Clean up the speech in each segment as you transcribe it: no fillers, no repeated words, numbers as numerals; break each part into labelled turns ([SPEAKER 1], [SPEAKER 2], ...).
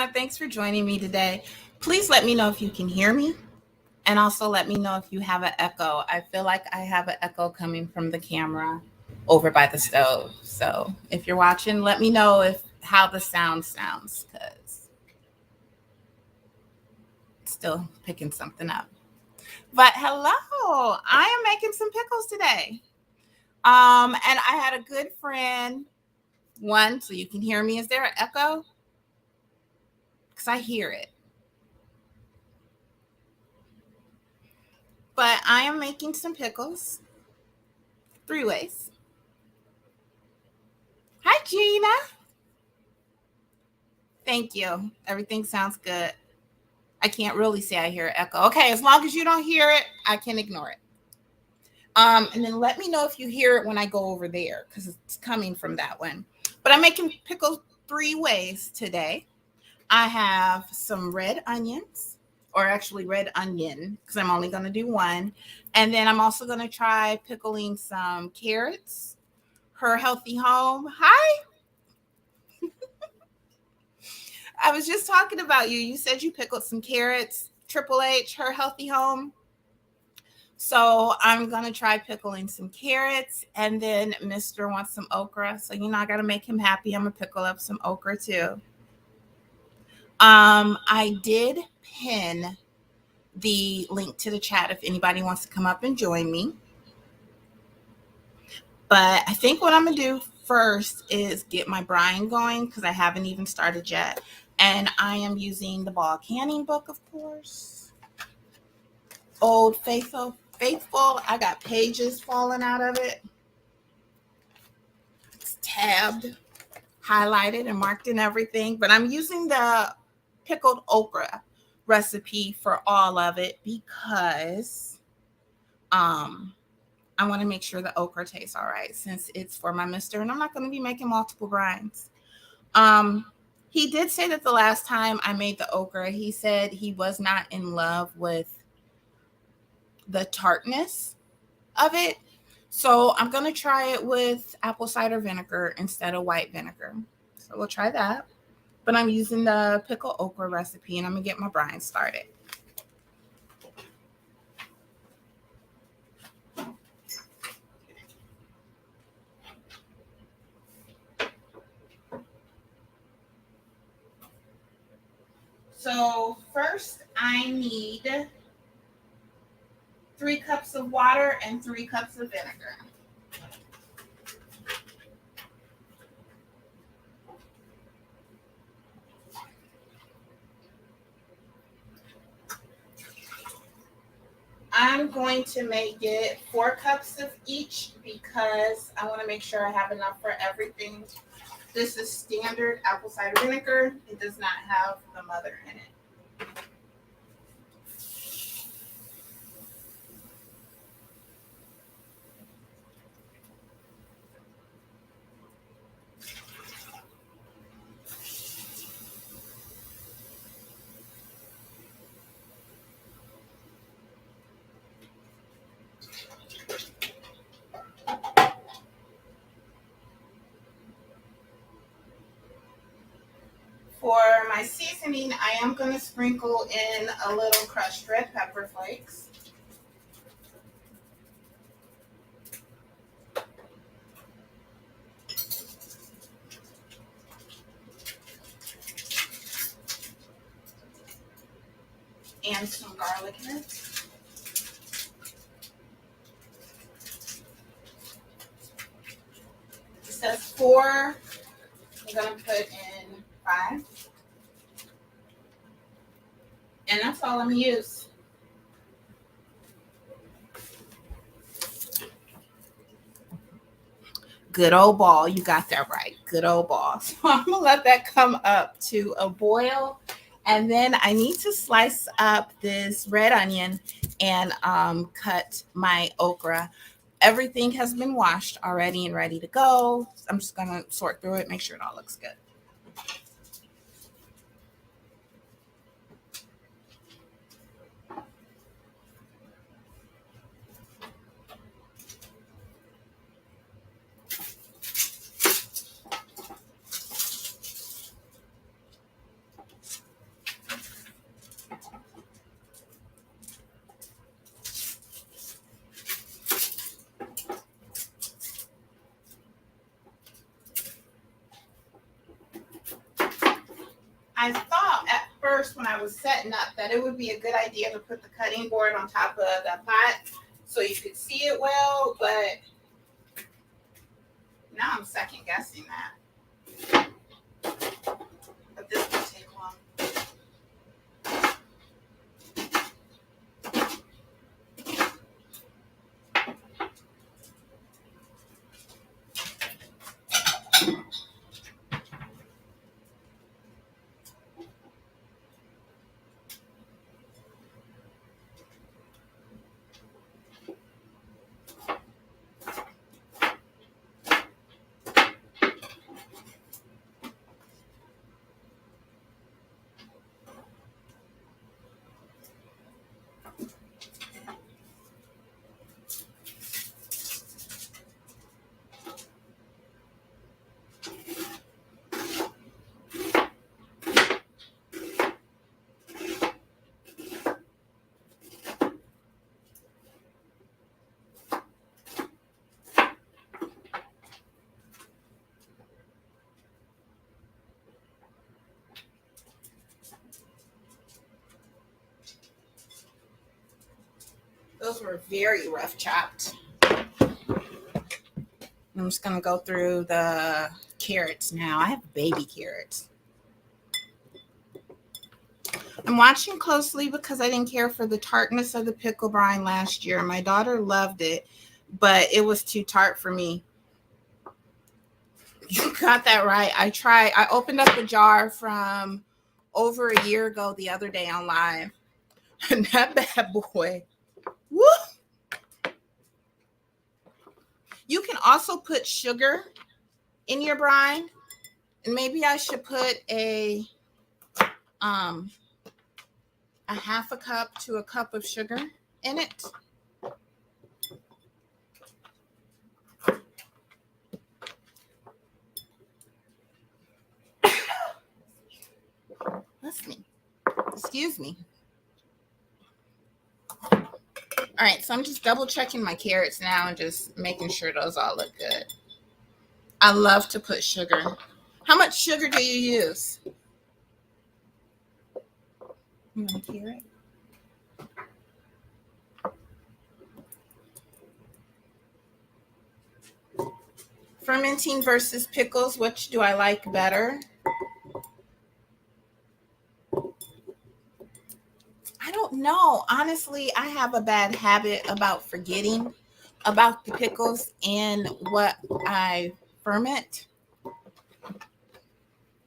[SPEAKER 1] everyone. Thanks for joining me today. Please let me know if you can hear me, and also let me know if you have an echo. I feel like I have an echo coming from the camera over by the stove. So if you're watching, let me know if how the sound sounds, because it's still picking something up. But hello, I am making some pickles today. And I had a good friend. One, so you can hear me. Is there an echo? Because I hear it. But I am making some pickles 3 ways. Hi, Gina. Thank you. Everything sounds good. I can't really say I hear an echo. Okay, as long as you don't hear it, I can ignore it. And then let me know if you hear it when I go over there, because it's coming from that one. But I'm making pickles 3 ways today. I have some red onions, or actually red onion, because I'm only going to do one. And then I'm also going to try pickling some carrots. Her Healthy Home. Hi. I was just talking about you. You said you pickled some carrots. Triple H, Her Healthy Home. So I'm going to try pickling some carrots. And then Mr. wants some okra. So, I got to make him happy. I'm going to pickle up some okra too. I did pin the link to the chat if anybody wants to come up and join me. But I think what I'm going to do first is get my brine going, because I haven't even started yet. And I am using the Ball Canning book, of course. Old Faithful. I got pages falling out of it. It's tabbed, highlighted, and marked and everything. But I'm using the pickled okra recipe for all of it because I want to make sure the okra tastes all right, since it's for my mister, and I'm not going to be making multiple brines. He did say that the last time I made the okra, he said he was not in love with the tartness of it. So I'm going to try it with apple cider vinegar instead of white vinegar. So we'll try that. But I'm using the pickle okra recipe, and I'm going to get my brine started. So first I need 3 cups of water and 3 cups of vinegar. I'm going to make it 4 cups of each because I want to make sure I have enough for everything. This is standard apple cider vinegar. It does not have the mother in it. For my seasoning, I am going to sprinkle in a little crushed red pepper flakes. And some garlic mince. It says 4. I'm going to put in 5. And that's all I'm going to use. Good old ball. You got that right. Good old ball. So I'm going to let that come up to a boil. And then I need to slice up this red onion and cut my okra. Everything has been washed already and ready to go. I'm just going to sort through it, make sure it all looks good. first when I was setting up that it would be a good idea to put the cutting board on top of the pot so you could see it well, but now I'm second guessing that. But this will take long. Those were very rough chopped. I'm just going to go through the carrots now. I have baby carrots. I'm watching closely because I didn't care for the tartness of the pickle brine last year. My daughter loved it, but it was too tart for me. You got that right. I opened up a jar from over a year ago the other day on live. And that bad boy. Woo! You can also put sugar in your brine. And maybe I should put a half a cup to a cup of sugar in it. Excuse me. All right, so I'm just double checking my carrots now and just making sure those all look good. I love to put sugar. How much sugar do you use? You want a carrot? Fermenting versus pickles, which do I like better? I don't know. Honestly, I have a bad habit about forgetting about the pickles and what I ferment.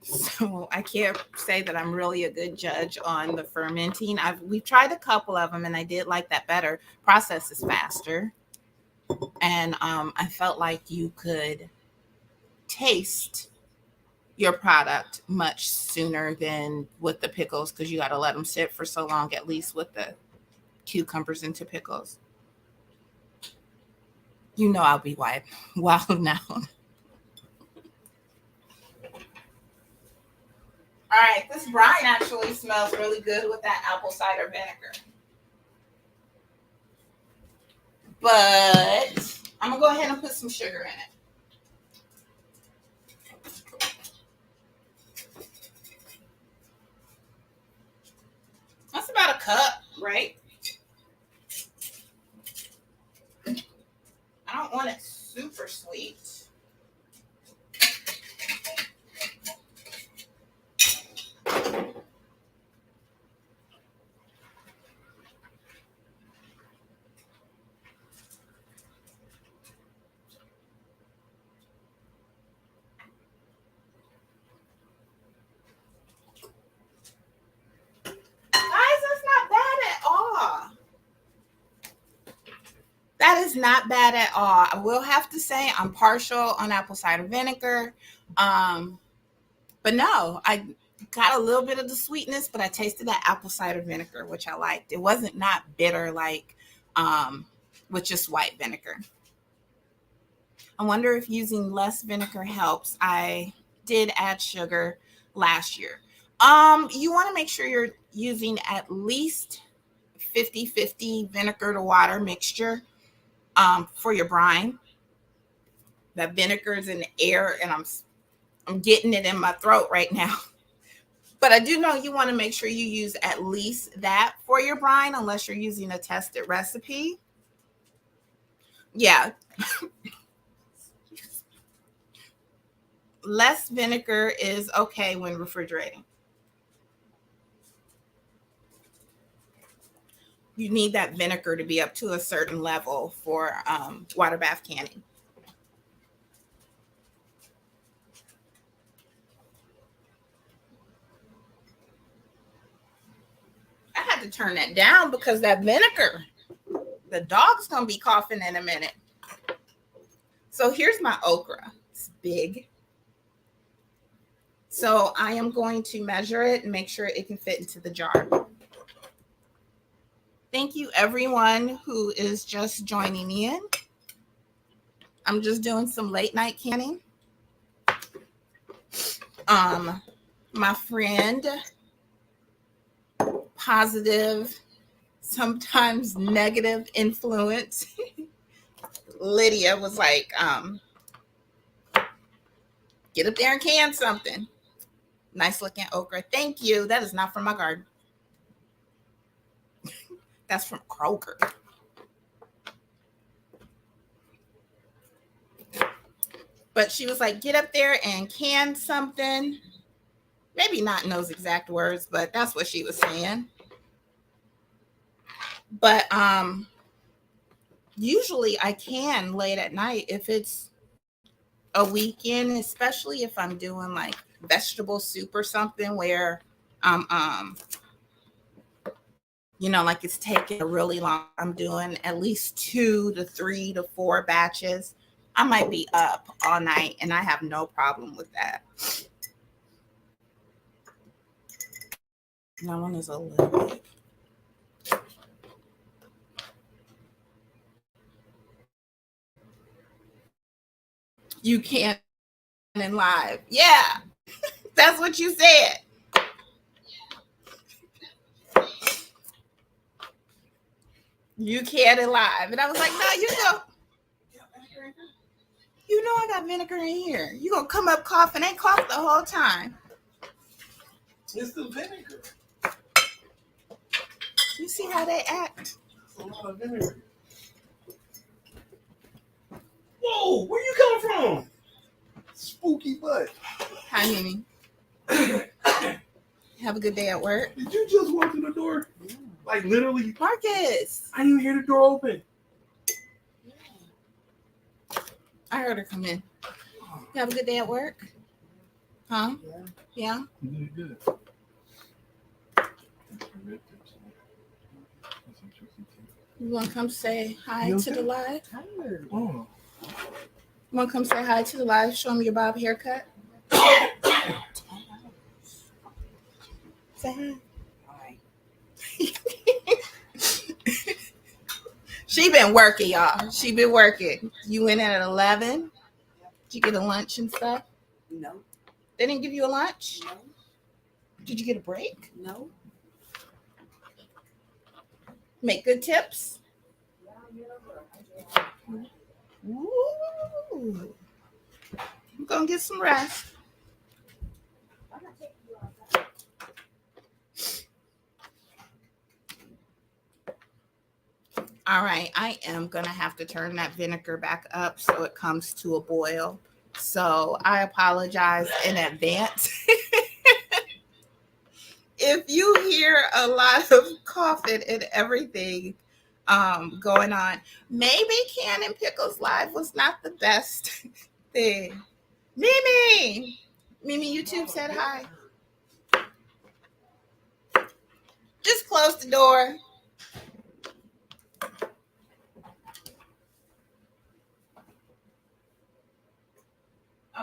[SPEAKER 1] So I can't say that I'm really a good judge on the fermenting. We've tried a couple of them and I did like that better. Process is faster. And I felt like you could taste your product much sooner than with the pickles because you got to let them sit for so long, at least with the cucumbers into pickles. You know I'll be wild now. All right, this brine actually smells really good with that apple cider vinegar. But I'm going to go ahead and put some sugar in it. That's about a cup, right? I don't want it super sweet. That is not bad at all. I will have to say I'm partial on apple cider vinegar. But no, I got a little bit of the sweetness, but I tasted that apple cider vinegar, which I liked. It wasn't not bitter like with just white vinegar. I wonder if using less vinegar helps. I did add sugar last year. You want to make sure you're using at least 50-50 vinegar to water mixture for your brine. That vinegar is in the air and I'm getting it in my throat right now. But I do know you want to make sure you use at least that for your brine, unless you're using a tested recipe. Yeah. Less vinegar is okay when refrigerating. You need that vinegar to be up to a certain level for water bath canning. I had to turn that down because that vinegar, the dog's gonna be coughing in a minute. So here's my okra. It's big. So I am going to measure it and make sure it can fit into the jar. Thank you everyone who is just joining in. I'm just doing some late night canning. My friend, positive, sometimes negative influence, Lydia was like, get up there and can something. Nice looking okra. Thank you. That is not from my garden. That's from Kroger. But she was like, get up there and can something. Maybe not in those exact words, but that's what she was saying. But usually I can late at night if it's a weekend, especially if I'm doing like vegetable soup or something where like it's taking a really long. I'm doing at least 2 to 3 to 4 batches. I might be up all night and I have no problem with that. That one is a little big. You can't in live. Yeah, that's what you said. You can't in live. And I was like, no, you know. You know I got vinegar in here. You gonna come up coughing. Ain't coughed the whole time.
[SPEAKER 2] It's the vinegar.
[SPEAKER 1] You see how they act?
[SPEAKER 2] It's a lot of vinegar. Whoa, where you coming from? Spooky butt.
[SPEAKER 1] Hi, Mimi. Have a good day at work.
[SPEAKER 2] Did you just walk through the door? Yeah. Like literally?
[SPEAKER 1] Marcus.
[SPEAKER 2] I didn't even hear the door open.
[SPEAKER 1] I heard her come in. You have a good day at work? Huh? Yeah?
[SPEAKER 2] You did good.
[SPEAKER 1] You want to come say hi to the live?
[SPEAKER 2] Oh.
[SPEAKER 1] You want to come say hi to the live? Show them your bob haircut? Say hi. She been working, y'all. She been working. You went in at 11? Did you get a lunch and stuff?
[SPEAKER 3] No.
[SPEAKER 1] They didn't give you a lunch?
[SPEAKER 3] No.
[SPEAKER 1] Did you get a break?
[SPEAKER 3] No.
[SPEAKER 1] Make good tips? Ooh. I'm going to get some rest. All right, I am going to have to turn that vinegar back up so it comes to a boil. So I apologize in advance. If you hear a lot of coughing and everything going on, maybe Cannon Pickles Live was not the best thing. Mimi YouTube said hi. Just close the door.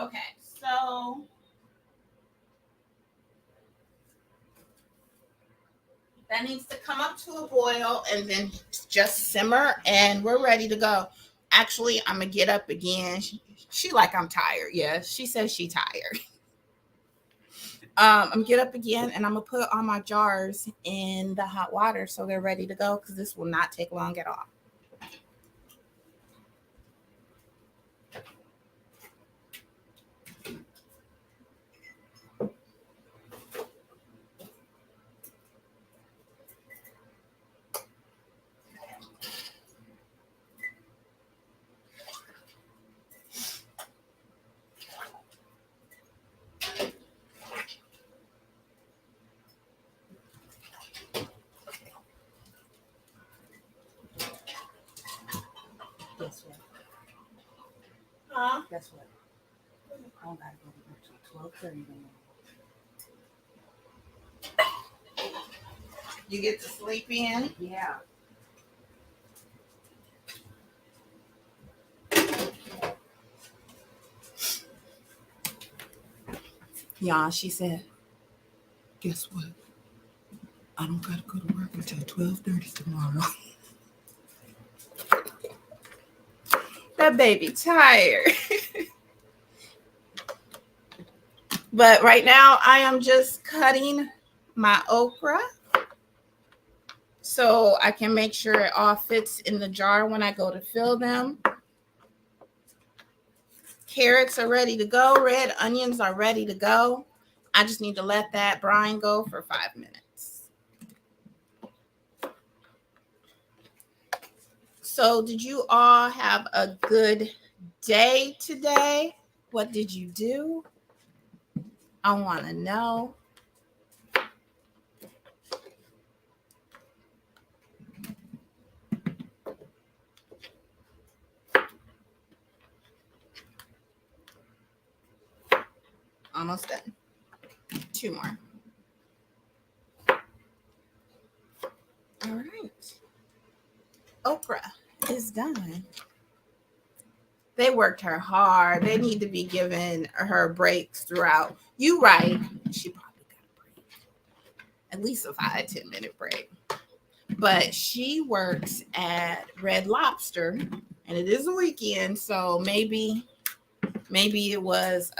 [SPEAKER 1] Okay, so that needs to come up to a boil and then just simmer and we're ready to go. Actually, I'm gonna get up again. She like I'm tired. Yeah, she says she tired. I'm gonna get up again and I'm gonna put all my jars in the hot water so they're ready to go because this will not take long at all.
[SPEAKER 3] Guess what?
[SPEAKER 1] Huh?
[SPEAKER 3] Guess what? I don't gotta go to bed till 12:30 tomorrow.
[SPEAKER 1] You get to sleep in?
[SPEAKER 3] Yeah.
[SPEAKER 1] Yeah, she said, guess what? I don't gotta go to work until 12:30 tomorrow. That baby tired. But right now I am just cutting my okra so I can make sure it all fits in the jar when I go to fill them. Carrots are ready to go. Red onions are ready to go. I just need to let that brine go for 5 minutes. So, did you all have a good day today? What did you do? I want to know. Almost done. 2 more. All right. Okra is done. They worked her hard. They need to be giving her breaks throughout. You right. She probably got a break. At least a 5-10 minute break. But she works at Red Lobster and it is a weekend, so maybe it was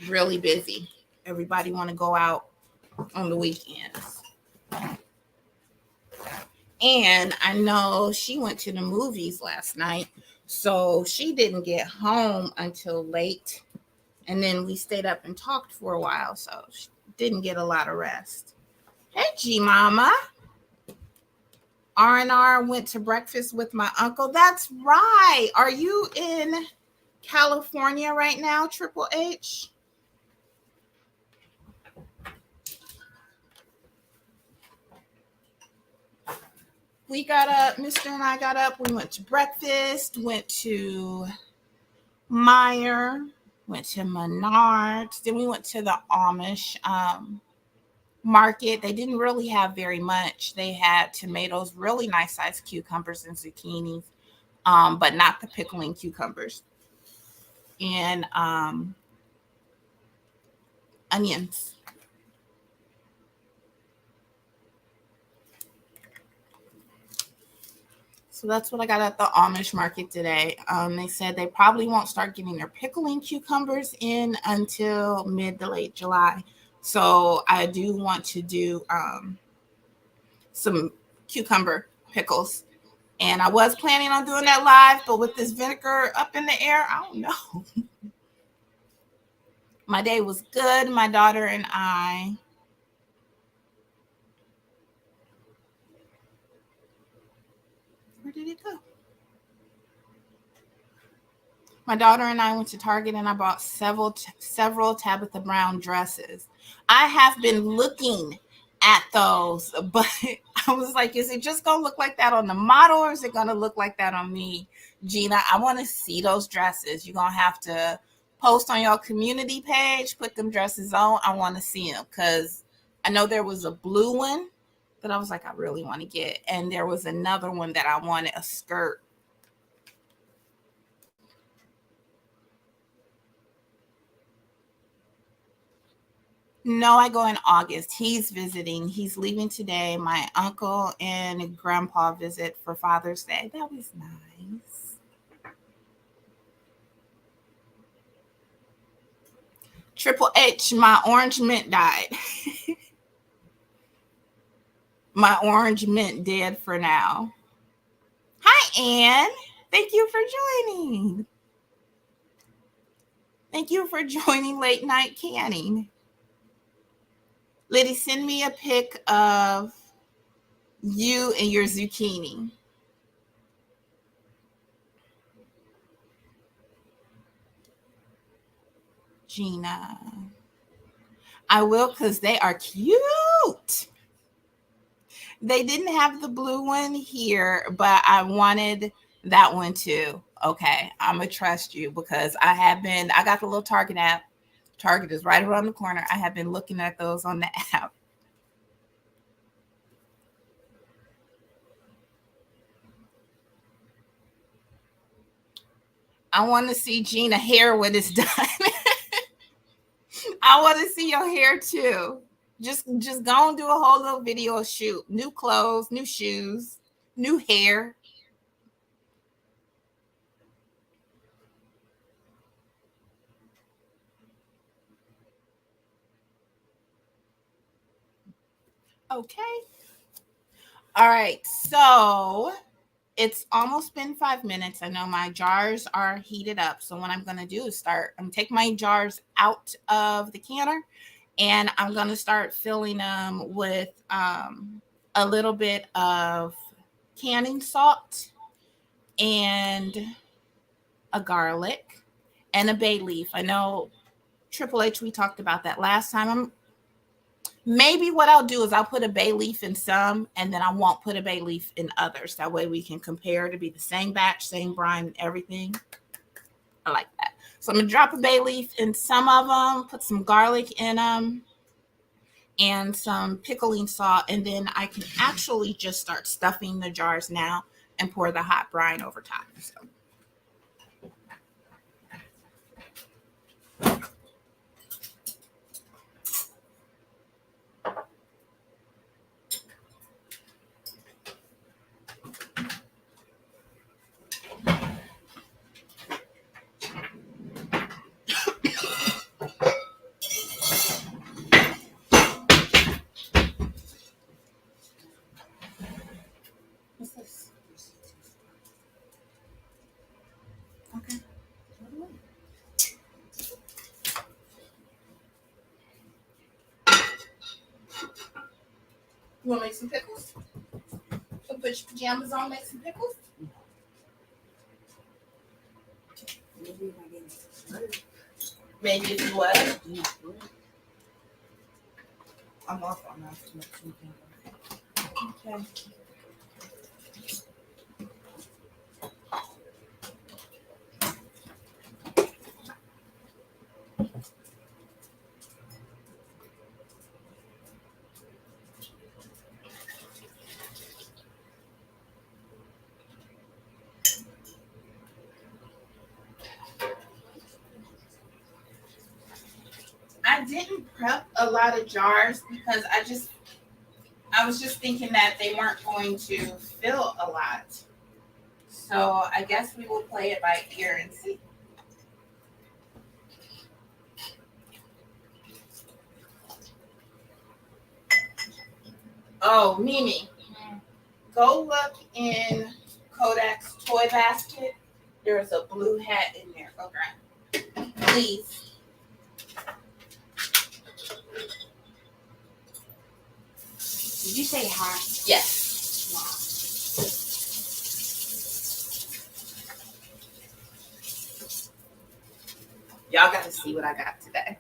[SPEAKER 1] really busy. Everybody want to go out on the weekends. And I know she went to the movies last night, so she didn't get home until late. And then we stayed up and talked for a while, so she didn't get a lot of rest. Hey, G Mama. R&R went to breakfast with my uncle. That's right. Are you in California right now, Triple H? We got up, Mr. and I got up. We went to breakfast, went to Meyer, went to Menards. Then we went to the Amish market. They didn't really have very much. They had tomatoes, really nice sized cucumbers and zucchinis, but not the pickling cucumbers. And onions. So that's what I got at the Amish market today. They said they probably won't start getting their pickling cucumbers in until mid to late July. So I do want to do some cucumber pickles. And I was planning on doing that live, but with this vinegar up in the air, I don't know. My day was good. My daughter and I. Where did it go? My daughter and I went to Target and I bought several Tabitha Brown dresses. I have been looking at those, but I was like, is it just gonna look like that on the model or is it gonna look like that on me? Gina, I want to see those dresses. You're gonna have to post on your community page, put them dresses on. I want to see them because I know there was a blue one that I was like, I really want to get, and there was another one that I wanted a skirt. No, I go in August. He's visiting. He's leaving today. My uncle and grandpa visit for Father's Day. That was nice. Triple H, my orange mint died. My orange mint dead for now. Hi, Anne. Thank you for joining. Thank you for joining Late Night Canning. Liddy, send me a pic of you and your zucchini. Gina. I will because they are cute. They didn't have the blue one here, but I wanted That one too. Okay, I'm gonna trust you because I got the little Target app. Target is right around the corner. I have been looking at those on the app. I want to see Gina hair when it's done. I want to see your hair too. Just go and do a whole little video shoot. New clothes, new shoes, new hair. Okay. All right. So it's almost been 5 minutes. I know my jars are heated up. So what I'm gonna do is I'm gonna take my jars out of the canner and I'm gonna start filling them with a little bit of canning salt and a garlic and a bay leaf. I know Triple H, we talked about that last time. Maybe what I'll do is I'll put a bay leaf in some and then I won't put a bay leaf in others. That way we can compare to be the same batch, same brine, and everything. I like that. So I'm going to drop a bay leaf in some of them, put some garlic in them, and some pickling salt. And then I can actually just start stuffing the jars now and pour the hot brine over top. So. What's this? Okay. You want to make some pickles? So put your pajamas on, make some pickles?
[SPEAKER 3] Maybe if I get butter.
[SPEAKER 1] Maybe if you what?
[SPEAKER 3] Yeah, butter. I'm off on that too much.
[SPEAKER 1] Okay. I didn't prep a lot of jars because I was just thinking that they weren't going to fill a lot. So I guess we will play it by ear and see. Oh, Mimi, go look in Kodak's toy basket. There's a blue hat in there. Go grab it. Please.
[SPEAKER 3] Did you say hot?
[SPEAKER 1] Yes. Y'all got to see what I got today.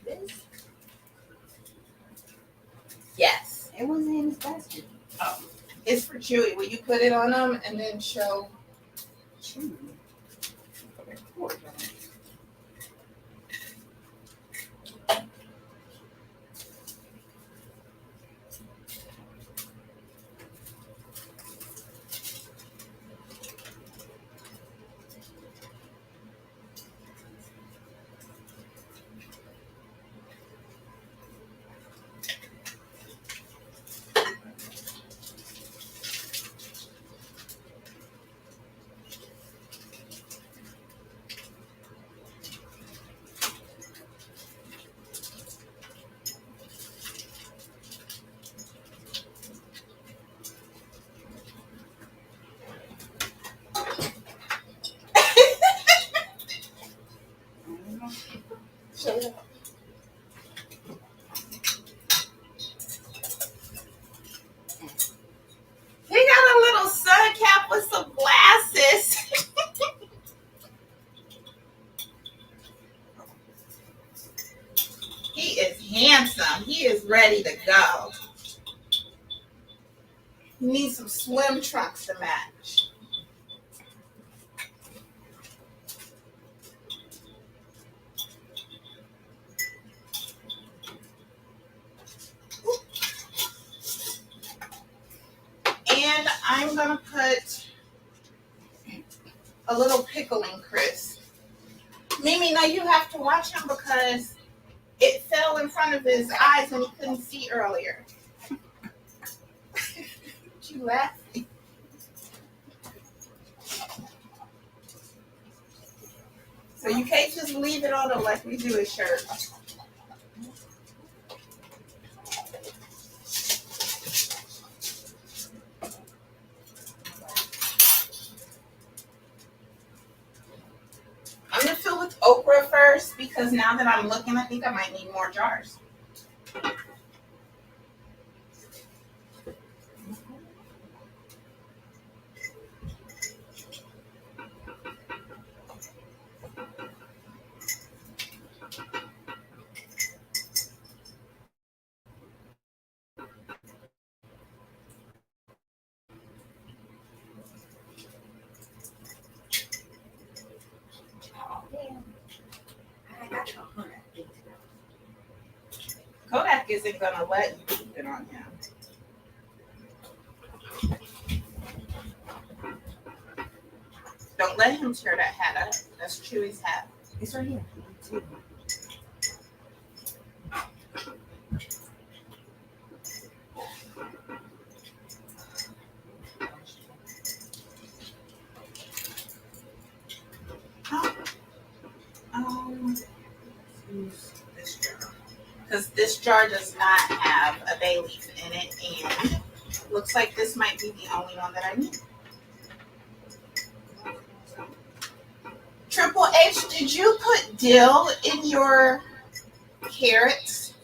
[SPEAKER 3] This?
[SPEAKER 1] Yes.
[SPEAKER 3] It wasn't in this basket.
[SPEAKER 1] Oh, it's for Chewy. Will you put it on them and then show?
[SPEAKER 3] Chewy. Poor guy.
[SPEAKER 1] He got a little sun cap with some glasses. He is handsome. He is ready to go. He needs some swim trunks to match. And I'm going to put a little pickling crisp. Mimi, now you have to watch him because it fell in front of his eyes and he couldn't see earlier. You laughing? So you can't just leave it on him like we do his shirt. I'm gonna fill with okra first because now that I'm looking, I think I might need more jars.
[SPEAKER 3] I got your hundred.
[SPEAKER 1] Kodak isn't gonna let you keep it on him. Don't let him tear that hat up. That's Chewy's hat.
[SPEAKER 3] It's right here.
[SPEAKER 1] Let's use this jar because this jar does not have a bay leaf in it, and looks like this might be the only one that I need. Triple H, did you put dill in your carrots?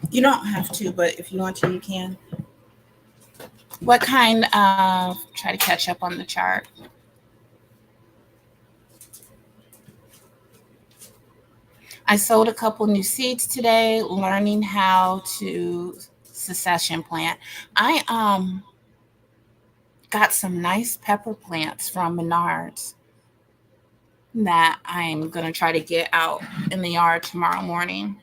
[SPEAKER 1] You don't have to, but if you want to, you can. What kind of, try to catch up on the chart. I sowed a couple new seeds today, learning how to succession plant. I got some nice pepper plants from Menards that I'm gonna try to get out in the yard tomorrow morning.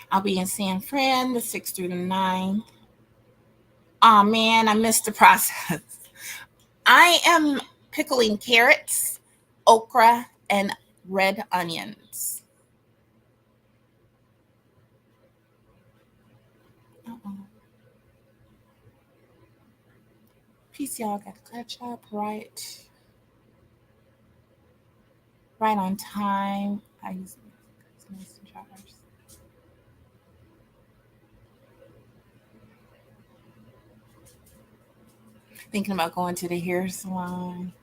[SPEAKER 1] I'll be in San Fran the 6th through the 9th. Oh man, I missed the process. I am pickling carrots, okra, and red onions. Peace, y'all. Got to catch up right on time. I use mason jars. Thinking about going to the hair salon.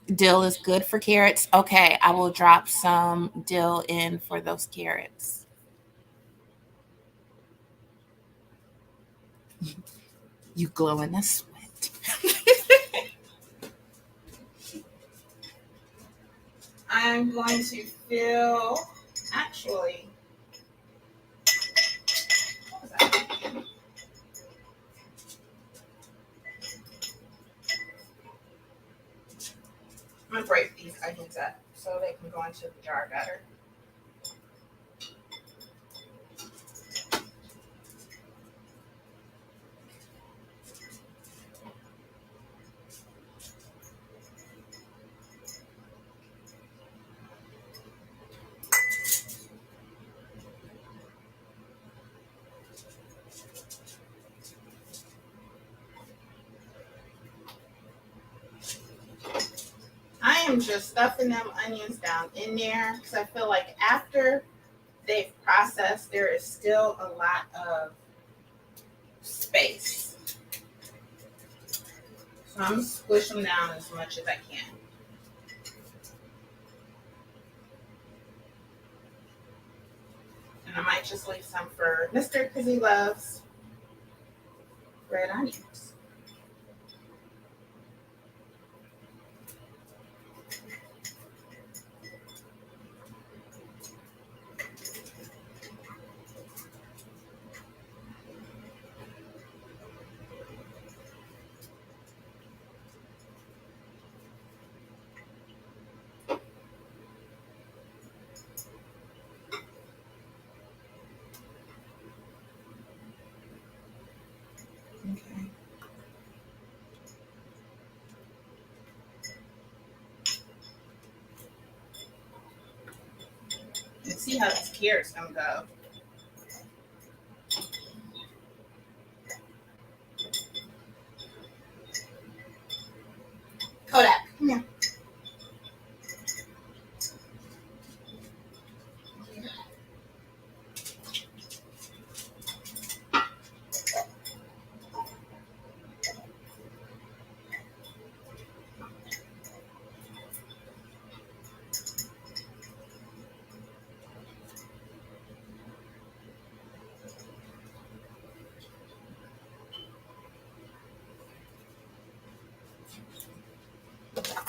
[SPEAKER 1] Dill is good for carrots. Okay, I will drop some dill in for those carrots. You glow in the sweat. I'm going to fill, actually, what was that? I'm going to break these onions up so they can go into the jar better. am just stuffing them onions down in there because I feel like after they've processed, there is still a lot of space. So I'm gonna squish them down as much as I can. And I might just leave some for Mr. because he loves red onions. Okay. Let's see how this carrot's gonna go. Kodak, come here.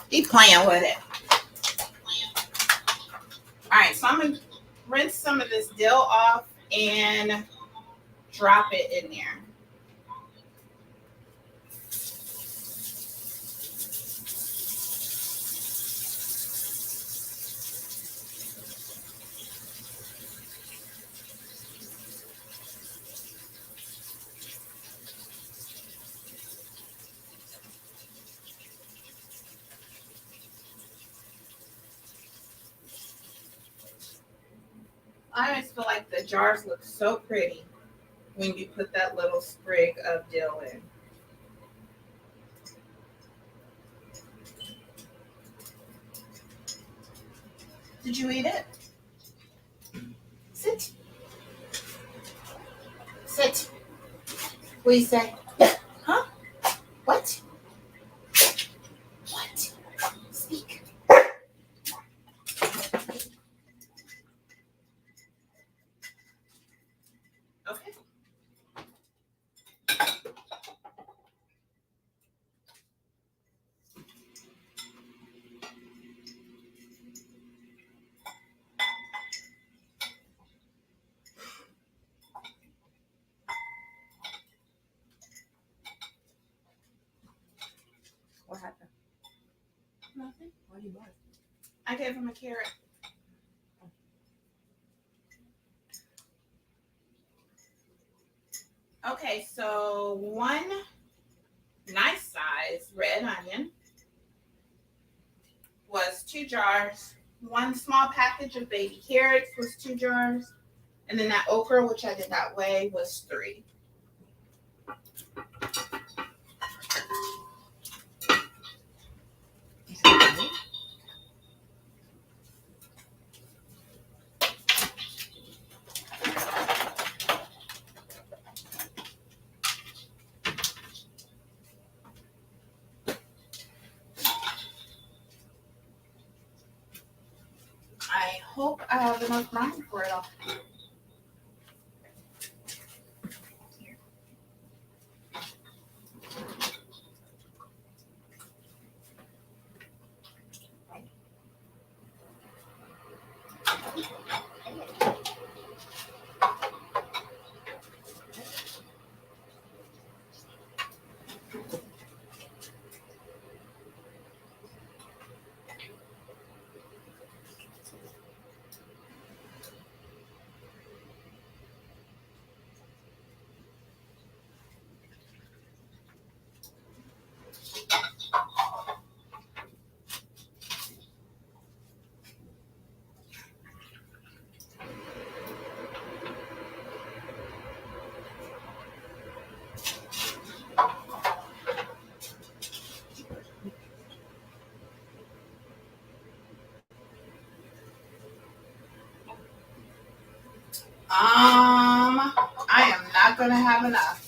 [SPEAKER 1] He playing with it. All right, so I'm gonna rinse some of this dill off and drop it in there. I always feel like the jars look so pretty when you put that little sprig of dill in. Did you eat it? Sit. Sit. What do you say? Huh? What? What? Speak. Okay.
[SPEAKER 3] What happened?
[SPEAKER 1] Nothing.
[SPEAKER 3] What do you want?
[SPEAKER 1] I gave him a carrot. Okay, so one nice size red onion was 2 jars. One small package of baby carrots was 2 jars. And then that okra, which I did not weigh, was 3. I hope I have enough brine for it all. going to have enough.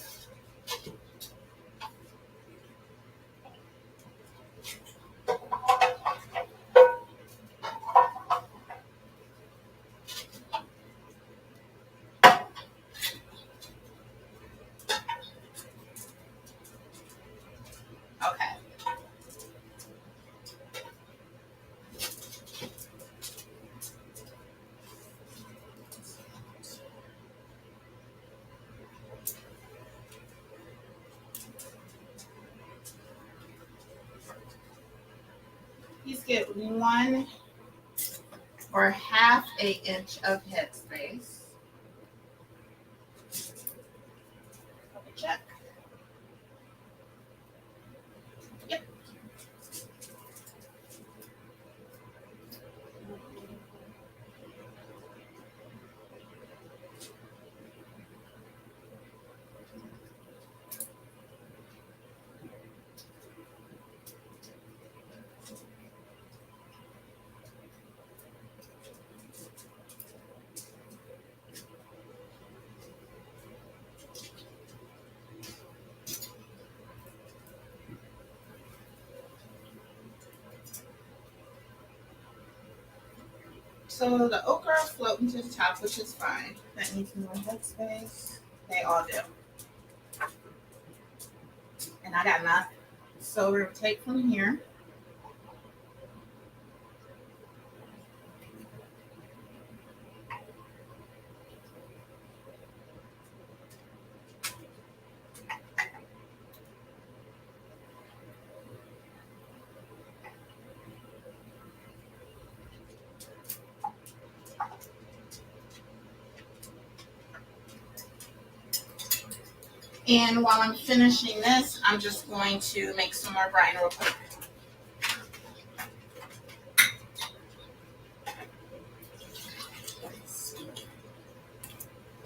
[SPEAKER 1] Okay. Please get 1 or half an inch of headspace. Check. Yep. So the okra floating to the top, which is fine. That needs more headspace. They all do. And I got enough. So we're going to take from here. And while I'm finishing this, I'm just going to make some more brine real quick.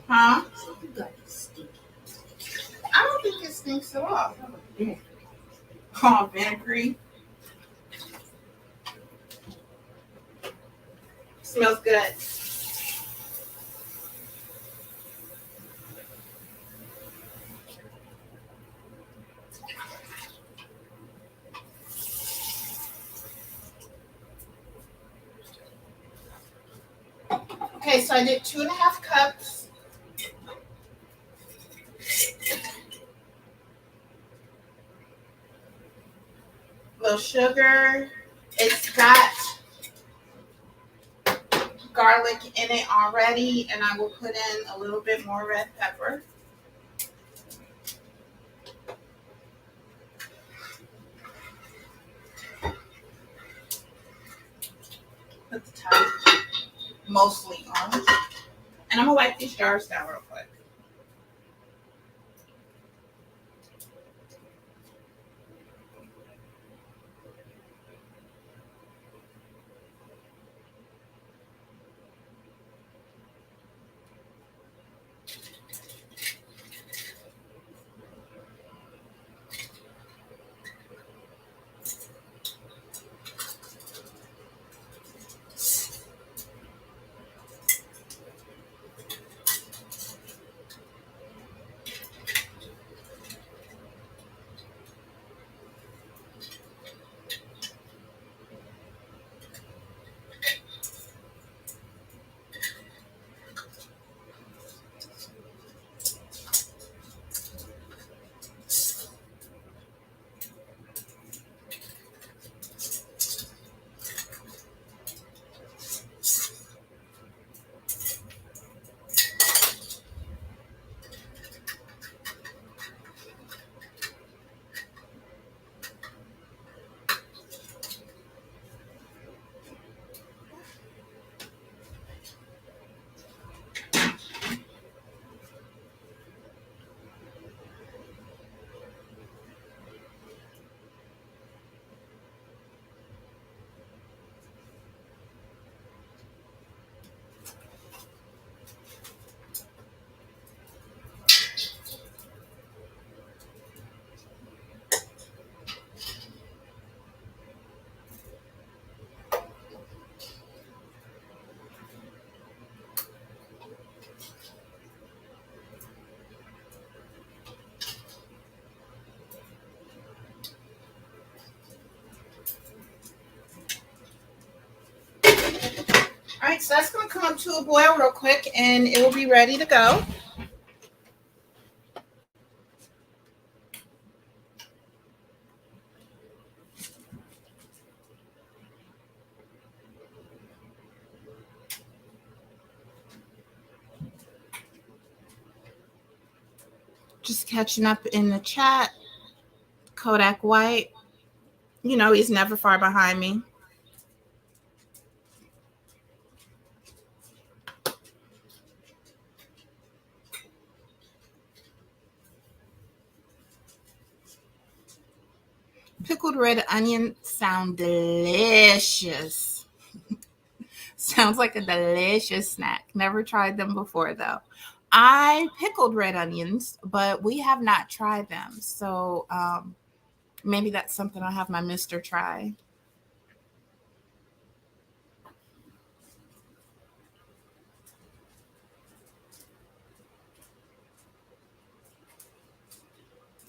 [SPEAKER 1] Huh? I don't think it stinks at all. Oh, vinegary. Smells good. Okay, so I did 2.5 cups. Little sugar. It's got garlic in it already, and I will put in a little bit more red pepper. Put the top mostly on. And I'm gonna wipe these jars down real quick. right, so that's going to come to a boil real quick and it will be ready to go. Just catching up in the chat. Kodak White, you know, he's never far behind me. Pickled red onion sound delicious. Sounds like a delicious snack. Never tried them before though. I pickled red onions, but we have not tried them. So maybe that's something I'll have my mister try.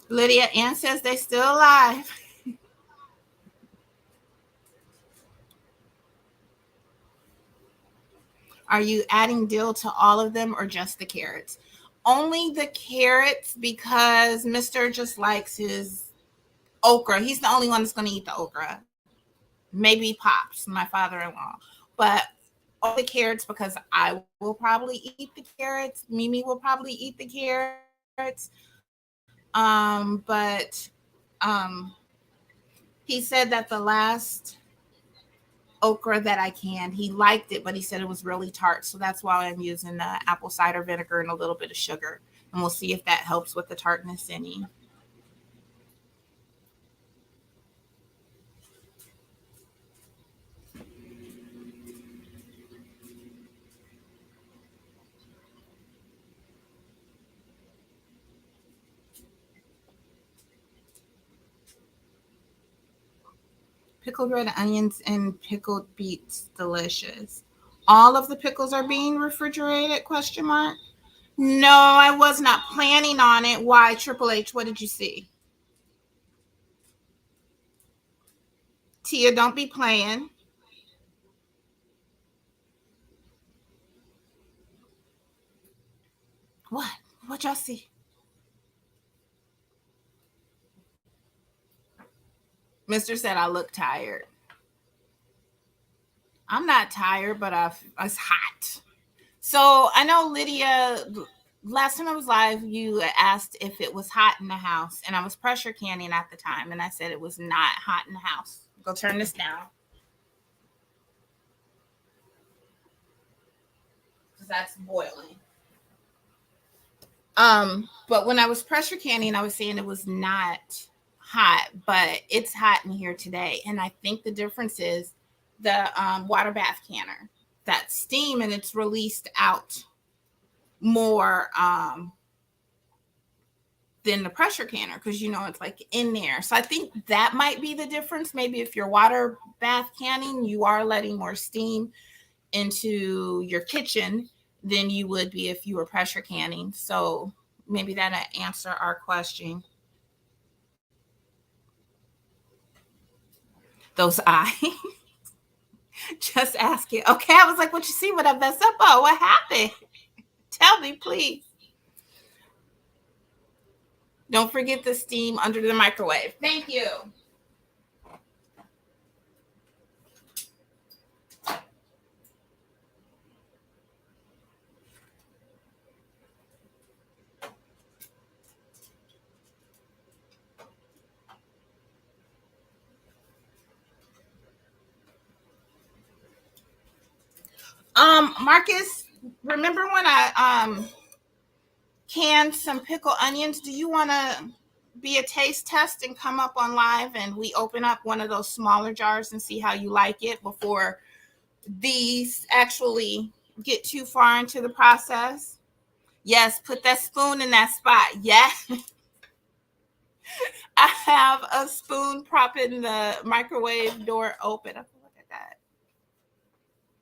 [SPEAKER 1] Lydia Ann says they still alive. Are you adding dill to all of them or just the carrots? Only the carrots because Mr. just likes his okra. He's the only one that's going to eat the okra. Maybe Pops, my father-in-law. But all the carrots because I will probably eat the carrots. Mimi will probably eat the carrots. But he said that the last okra that I canned, he liked it, but he said it was really tart. So that's why I'm using the apple cider vinegar and a little bit of sugar. And we'll see if that helps with the tartness any. Pickled red onions and pickled beets, delicious. All of the pickles are being refrigerated? Question mark. No, I was not planning on it. Why? Triple H, what did you see? Tia, don't be playing. What? What y'all see? Mister said I look tired. I'm not tired, but it's hot. So I know Lydia, last time I was live, you asked if it was hot in the house, and I was pressure canning at the time, and I said it was not hot in the house. Go turn this down. Because that's boiling. But when I was pressure canning, I was saying it was not hot, but it's hot in here today. And I think the difference is the water bath canner. That steam and it's released out more than the pressure canner because you know it's like in there. So I think that might be the difference. Maybe if you're water bath canning, you are letting more steam into your kitchen than you would be if you were pressure canning. So maybe that'll answer our question. Those eyes. Just ask it. Okay, I was like, what you see what I messed up on? What happened? Tell me, please. Don't forget the steam under the microwave. Thank you. Marcus, remember when I canned some pickled onions? Do you want to be a taste test and come up on live and we open up one of those smaller jars and see how you like it before these actually get too far into the process? Yes, put that spoon in that spot. Yes. I have a spoon propping the microwave door open. Look at that.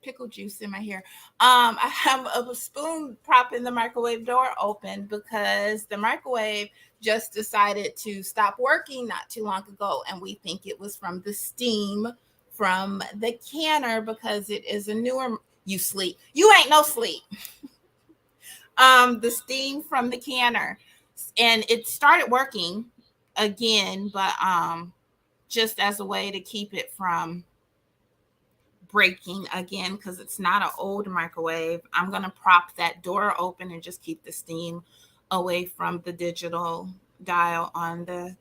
[SPEAKER 1] Pickle juice in my hair. I have a spoon propping the microwave door open because the microwave just decided to stop working not too long ago. And we think it was from the steam from the canner because it is a newer You sleep. You ain't no sleep. The steam from the canner, and it started working again, but just as a way to keep it from breaking again, because it's not an old microwave. I'm gonna prop that door open and just keep the steam away from the digital dial on the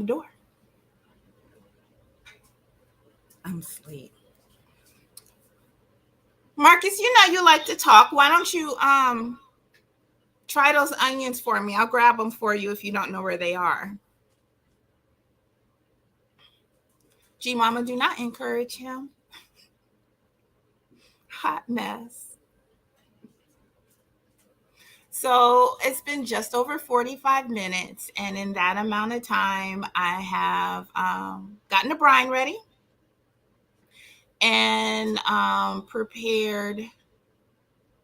[SPEAKER 1] door. I'm asleep. Marcus, you know you like to talk. Why don't you try those onions for me? I'll grab them for you if you don't know where they are. G Mama, do not encourage him. Hot mess. So it's been just over 45 minutes, and in that amount of time, I have gotten the brine ready and prepared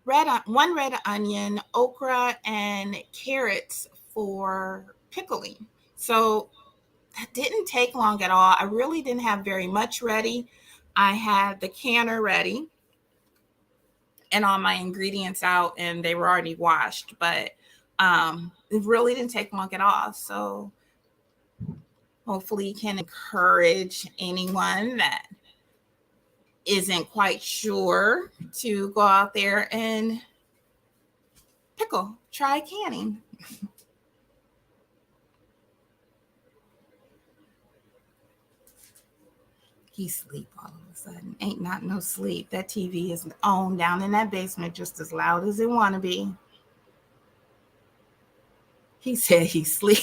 [SPEAKER 1] one red onion, okra, and carrots for pickling. So that didn't take long at all. I really didn't have very much ready. I had the canner ready and all my ingredients out, and they were already washed, but it really didn't take long at all. So hopefully you can encourage anyone that isn't quite sure to go out there and pickle. Try canning. He sleep all of a sudden. Ain't not no sleep. That TV is on down in that basement just as loud as it want to be. He said he sleep.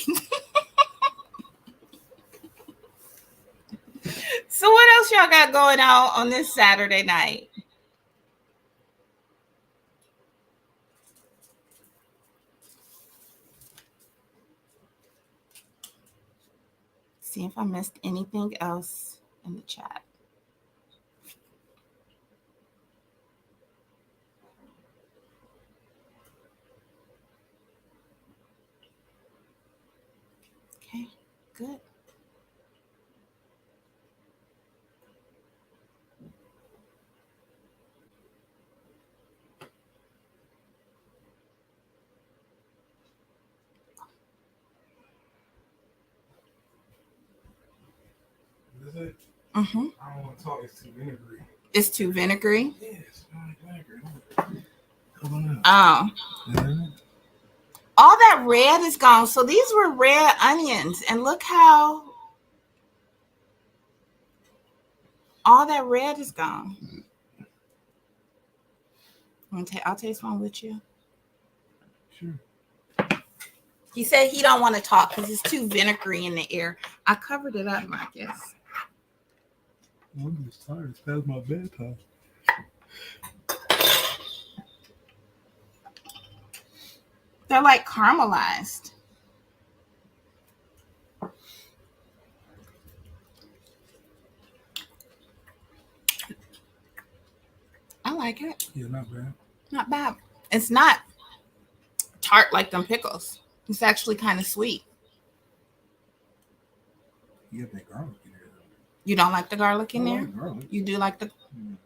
[SPEAKER 1] So what else y'all got going on this Saturday night? See if I missed anything else in the chat. Okay, good.
[SPEAKER 2] Is it?
[SPEAKER 1] Mm-hmm.
[SPEAKER 2] I don't want to talk. It's too vinegary.
[SPEAKER 1] It's too vinegary?
[SPEAKER 2] Yes, I like vinegar. Hold on.
[SPEAKER 1] Oh.
[SPEAKER 2] Yeah.
[SPEAKER 1] All that red is gone. So these were red onions. And look how all that red is gone. I'll taste one with you.
[SPEAKER 2] Sure.
[SPEAKER 1] He said he don't want to talk because it's too vinegary in the air. I covered it up, Marcus.
[SPEAKER 2] I'm just tired. It's past my bedtime.
[SPEAKER 1] They're like caramelized. I like it.
[SPEAKER 2] Yeah, not bad.
[SPEAKER 1] Not bad. It's not tart like them pickles. It's actually kind of sweet.
[SPEAKER 2] You got that garlic in there, though.
[SPEAKER 1] You don't like the garlic in
[SPEAKER 2] I
[SPEAKER 1] there?
[SPEAKER 2] like garlic.
[SPEAKER 1] You do like the...
[SPEAKER 2] Yeah.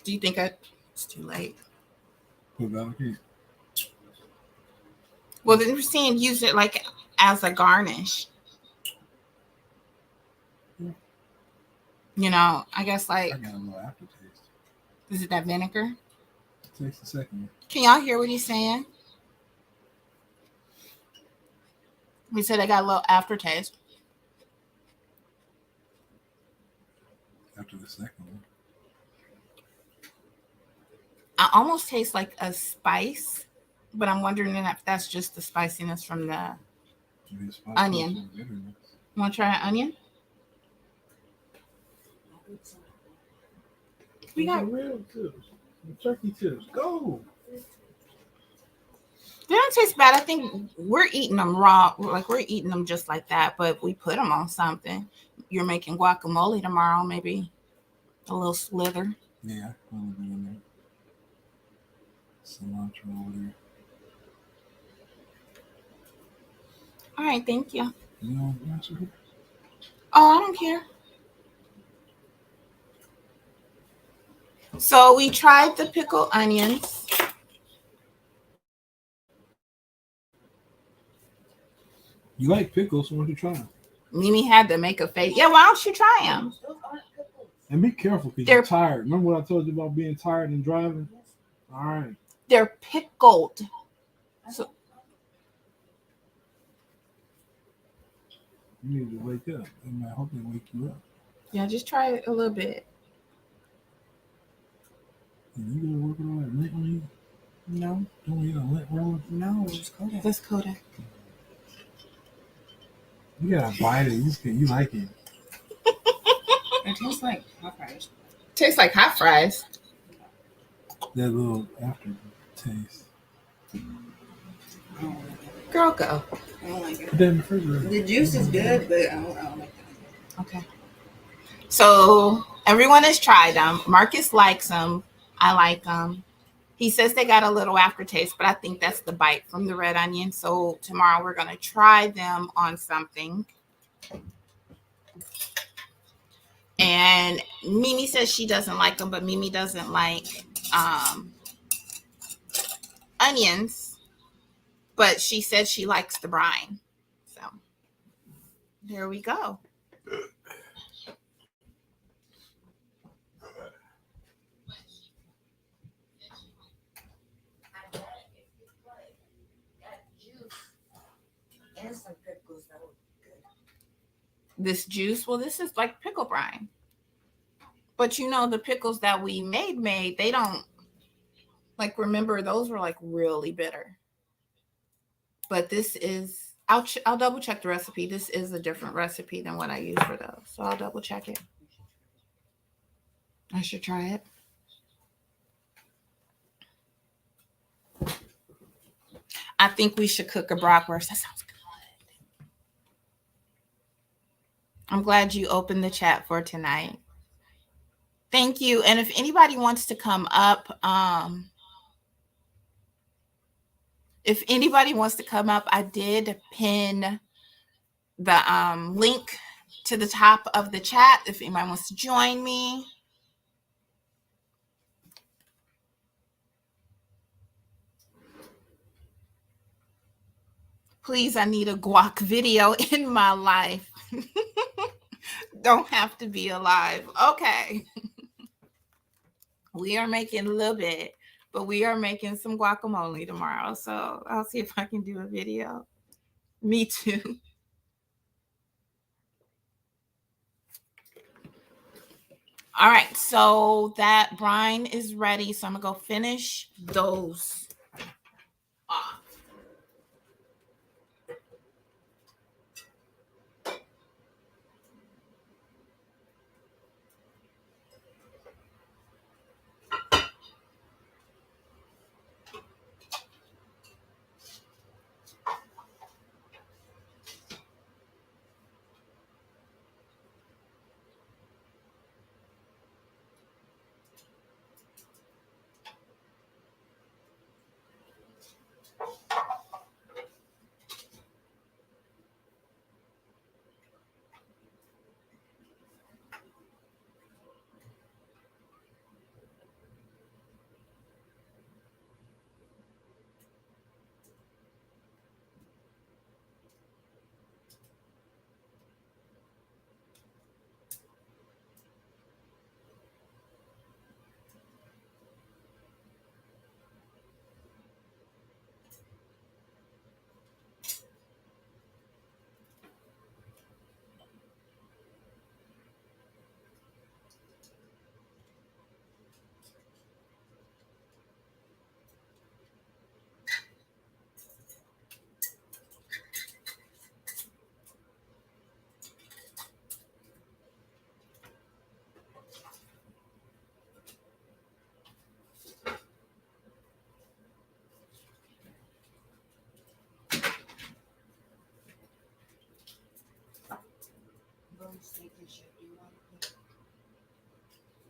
[SPEAKER 1] Do you think it's too late?
[SPEAKER 2] Put garlic in.
[SPEAKER 1] Well, then we're seeing use it like as a garnish.
[SPEAKER 2] Yeah.
[SPEAKER 1] You know, I guess like...
[SPEAKER 2] I got a little aftertaste.
[SPEAKER 1] Is it that vinegar?
[SPEAKER 2] Taste the second one.
[SPEAKER 1] Can y'all hear what he's saying? He said I got a little aftertaste.
[SPEAKER 2] After the second one.
[SPEAKER 1] I almost taste like a spice, but I'm wondering if that's just the spiciness from the onion. You want to try an onion?
[SPEAKER 2] We got real tips. Turkey tips. Go.
[SPEAKER 1] They don't taste bad. I think we're eating them raw. Like we're eating them just like that, but we put them on something. You're making guacamole tomorrow, maybe a little slither.
[SPEAKER 2] Yeah, a little bit in there. Cilantro over there.
[SPEAKER 1] All right, thank you.
[SPEAKER 2] You know, answer here.
[SPEAKER 1] Oh, I don't care. So we tried the pickled onions.
[SPEAKER 2] You like pickles, so why don't you try them?
[SPEAKER 1] Mimi had to make a face. Yeah, why don't you try them?
[SPEAKER 3] Those aren't pickles.
[SPEAKER 2] And be careful because you're tired. Remember what I told you about being tired and driving?
[SPEAKER 3] Yes.
[SPEAKER 2] All right.
[SPEAKER 1] They're pickled. So
[SPEAKER 2] You need to wake up. And I hope they wake you up.
[SPEAKER 1] yeah, just try it a little bit.
[SPEAKER 2] And you gonna work with all that lint on you?
[SPEAKER 1] No,
[SPEAKER 2] Don't we got a lint roller?
[SPEAKER 3] No, it's Kodak.
[SPEAKER 1] that's Kodak.
[SPEAKER 2] You gotta bite it. You like it.
[SPEAKER 3] It tastes like hot fries.
[SPEAKER 1] Tastes like hot fries.
[SPEAKER 2] That little aftertaste.
[SPEAKER 3] I don't like it.
[SPEAKER 1] Girl, go.
[SPEAKER 3] I don't like it.
[SPEAKER 2] Put that in the refrigerator.
[SPEAKER 3] The juice is good, but I don't like that.
[SPEAKER 1] Okay. So everyone has tried them. Marcus likes them. I like them. He says they got a little aftertaste, but I think that's the bite from the red onion. So tomorrow we're going to try them on something. And Mimi says she doesn't like them, but Mimi doesn't like onions. But she said she likes the brine. So there we go.
[SPEAKER 3] And some pickles that were good.
[SPEAKER 1] This juice, well, this is like pickle brine. But you know, the pickles that we made, they don't, like, remember, those were like really bitter. But this is, I'll double check the recipe. This is a different recipe than what I use for those. So I'll double check it. I should try it. I think we should cook a bratwurst. That sounds good. I'm glad you opened the chat for tonight. Thank you. And if anybody wants to come up, I did pin the link to the top of the chat if anybody wants to join me. Please, I need a guac video in my life. Don't have to be alive. Okay. We are making a little bit, but we are making some guacamole tomorrow. So I'll see if I can do a video. Me too. All right. So that brine is ready. So I'm going to go finish those off.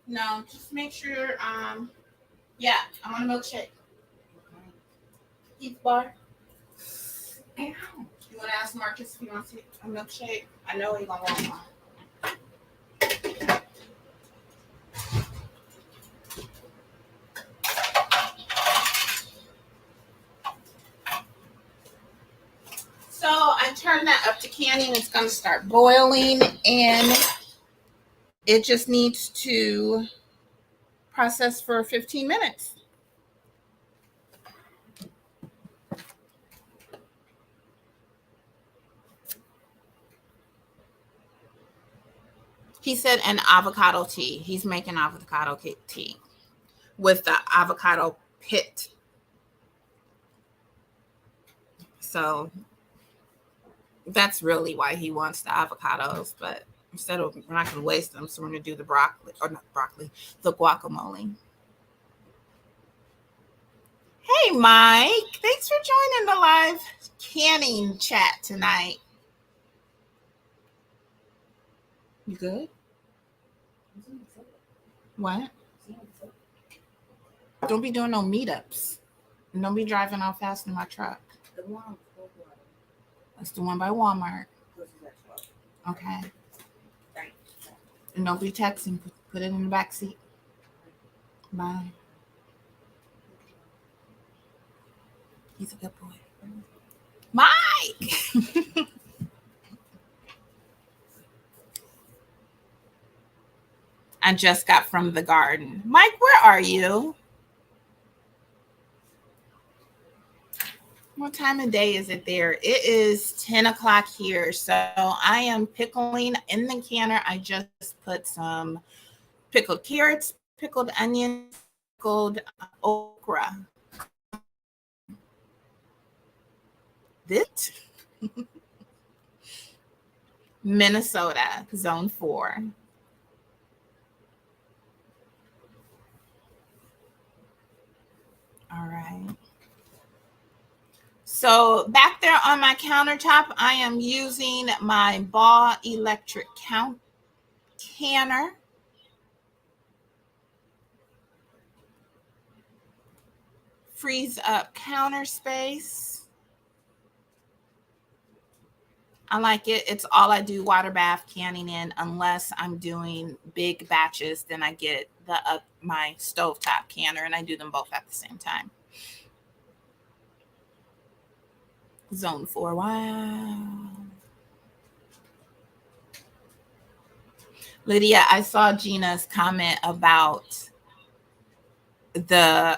[SPEAKER 1] No, just make sure. Yeah, I want a milkshake. Keith bar. Ow. You want to ask Marcus if he wants a milkshake? I know he's gonna want one. I turn that up to canning. It's going to start boiling, and it just needs to process for 15 minutes. He said an avocado tea. He's making avocado tea with the avocado pit. So that's really why he wants the avocados. But instead of, we're not going to waste them, so we're going to do the broccoli, or not broccoli, the guacamole. Hey, Mike. Thanks for joining the live canning chat tonight. You good? What? Don't be doing no meetups. And don't be driving out fast in my truck. That's the one by Walmart. Okay. And don't be texting. Put it in the back seat. Bye. He's a good boy. Mike! I just got from the garden. Mike, where are you? What time of day is it there? It is 10 o'clock here. So I am pickling in the canner. I just put some pickled carrots, pickled onions, pickled okra. This Minnesota, zone 4. All right. So back there on my countertop, I am using my Ball electric canner. Frees up counter space. I like it. It's all I do water bath canning in, unless I'm doing big batches. Then I get my stovetop canner, and I do them both at the same time. Zone 4. Wow. Lydia, I saw Gina's comment about the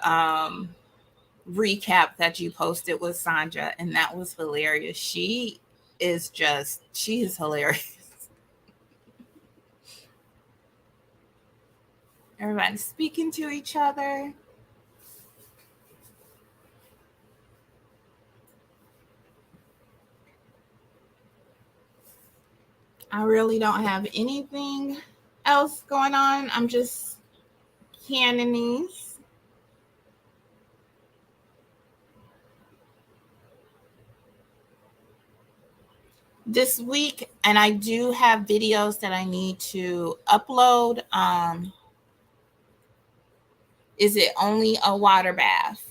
[SPEAKER 1] recap that you posted with Sandra, and that was hilarious. She is hilarious. Everybody's speaking to each other. I really don't have anything else going on. I'm just canning these. This week, and I do have videos that I need to upload. Is it only a water bath?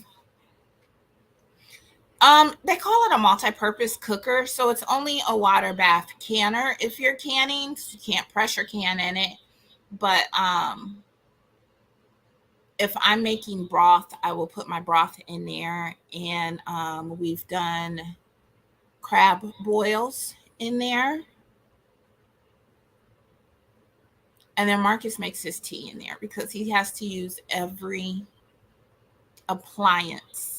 [SPEAKER 1] They call it a multi-purpose cooker, so it's only a water bath canner. If you're canning, you can't pressure can in it. But if I'm making broth, I will put my broth in there. And we've done crab boils in there. And then Marcus makes his tea in there because he has to use every appliance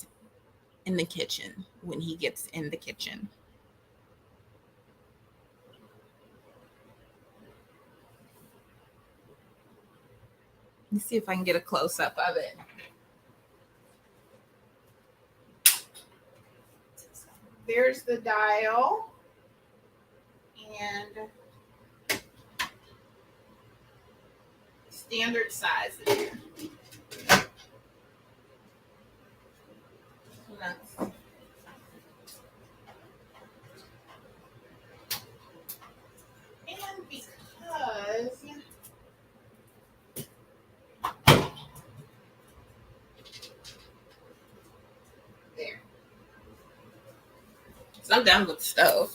[SPEAKER 1] in the kitchen when he gets in the kitchen. Let's see if I can get a close-up of it. There's the dial. And standard size in there. And because there. So I'm done with the stove.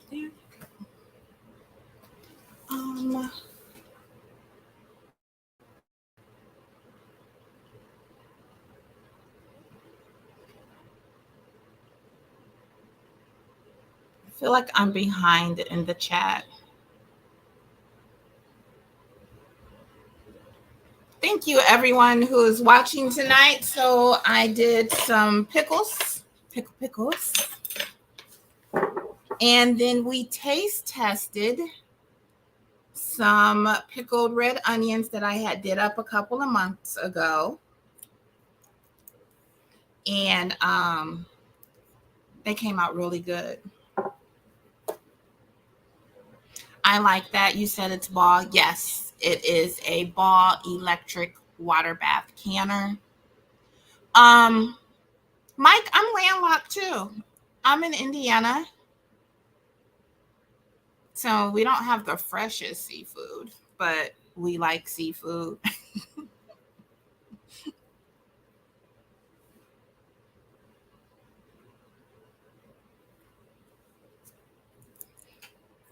[SPEAKER 1] There you go. feel like I'm behind in the chat. Thank you, everyone who is watching tonight. So I did some pickles, and then we taste tested some pickled red onions that I had did up a couple of months ago, and they came out really good. I like that. You said it's Ball. Yes, it is a Ball electric water bath canner. Mike, I'm landlocked too. I'm in Indiana, so we don't have the freshest seafood, but we like seafood.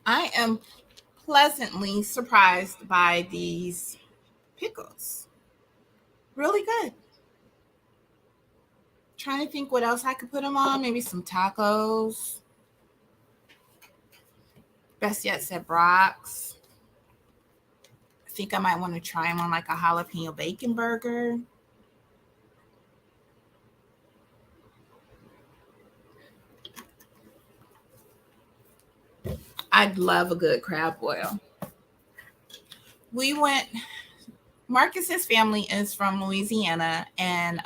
[SPEAKER 1] I am pleasantly surprised by these pickles. Really good. Trying to think what else I could put them on. Maybe some tacos. Best yet said Brock's. I think I might want to try them on like a jalapeno bacon burger. I'd love a good crab boil. Marcus's family is from Louisiana, and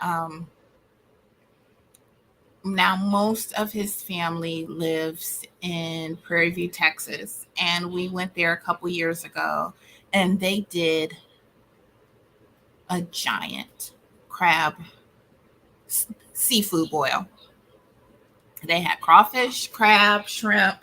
[SPEAKER 1] now most of his family lives in Prairie View, Texas. And we went there a couple years ago, and they did a giant crab seafood boil. They had crawfish, crab, shrimp,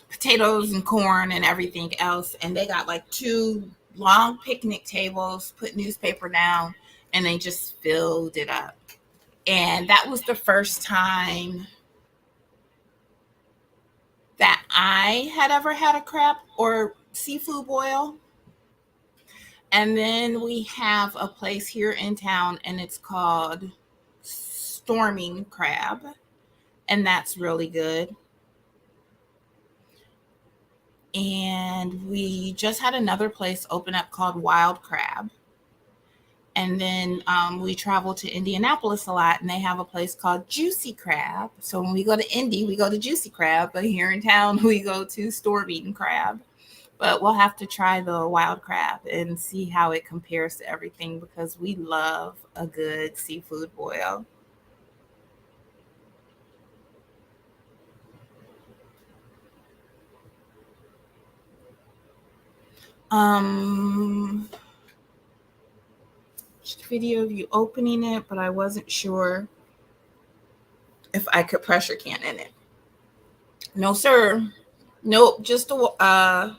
[SPEAKER 1] potatoes and corn and everything else. And they got like 2 long picnic tables, put newspaper down, and they just filled it up. And that was the first time that I had ever had a crab or seafood boil. And then we have a place here in town, and it's called Storming Crab, and that's really good. And we just had another place open up called Wild Crab. And then we travel to Indianapolis a lot, and they have a place called Juicy Crab. So when we go to Indy, we go to Juicy Crab, but here in town, we go to Storm-Eaten Crab. But we'll have to try the Wild Crab and see how it compares to everything, because we love a good seafood boil. Video of you opening it, but I wasn't sure if I could pressure can in it. No, sir. Nope, just a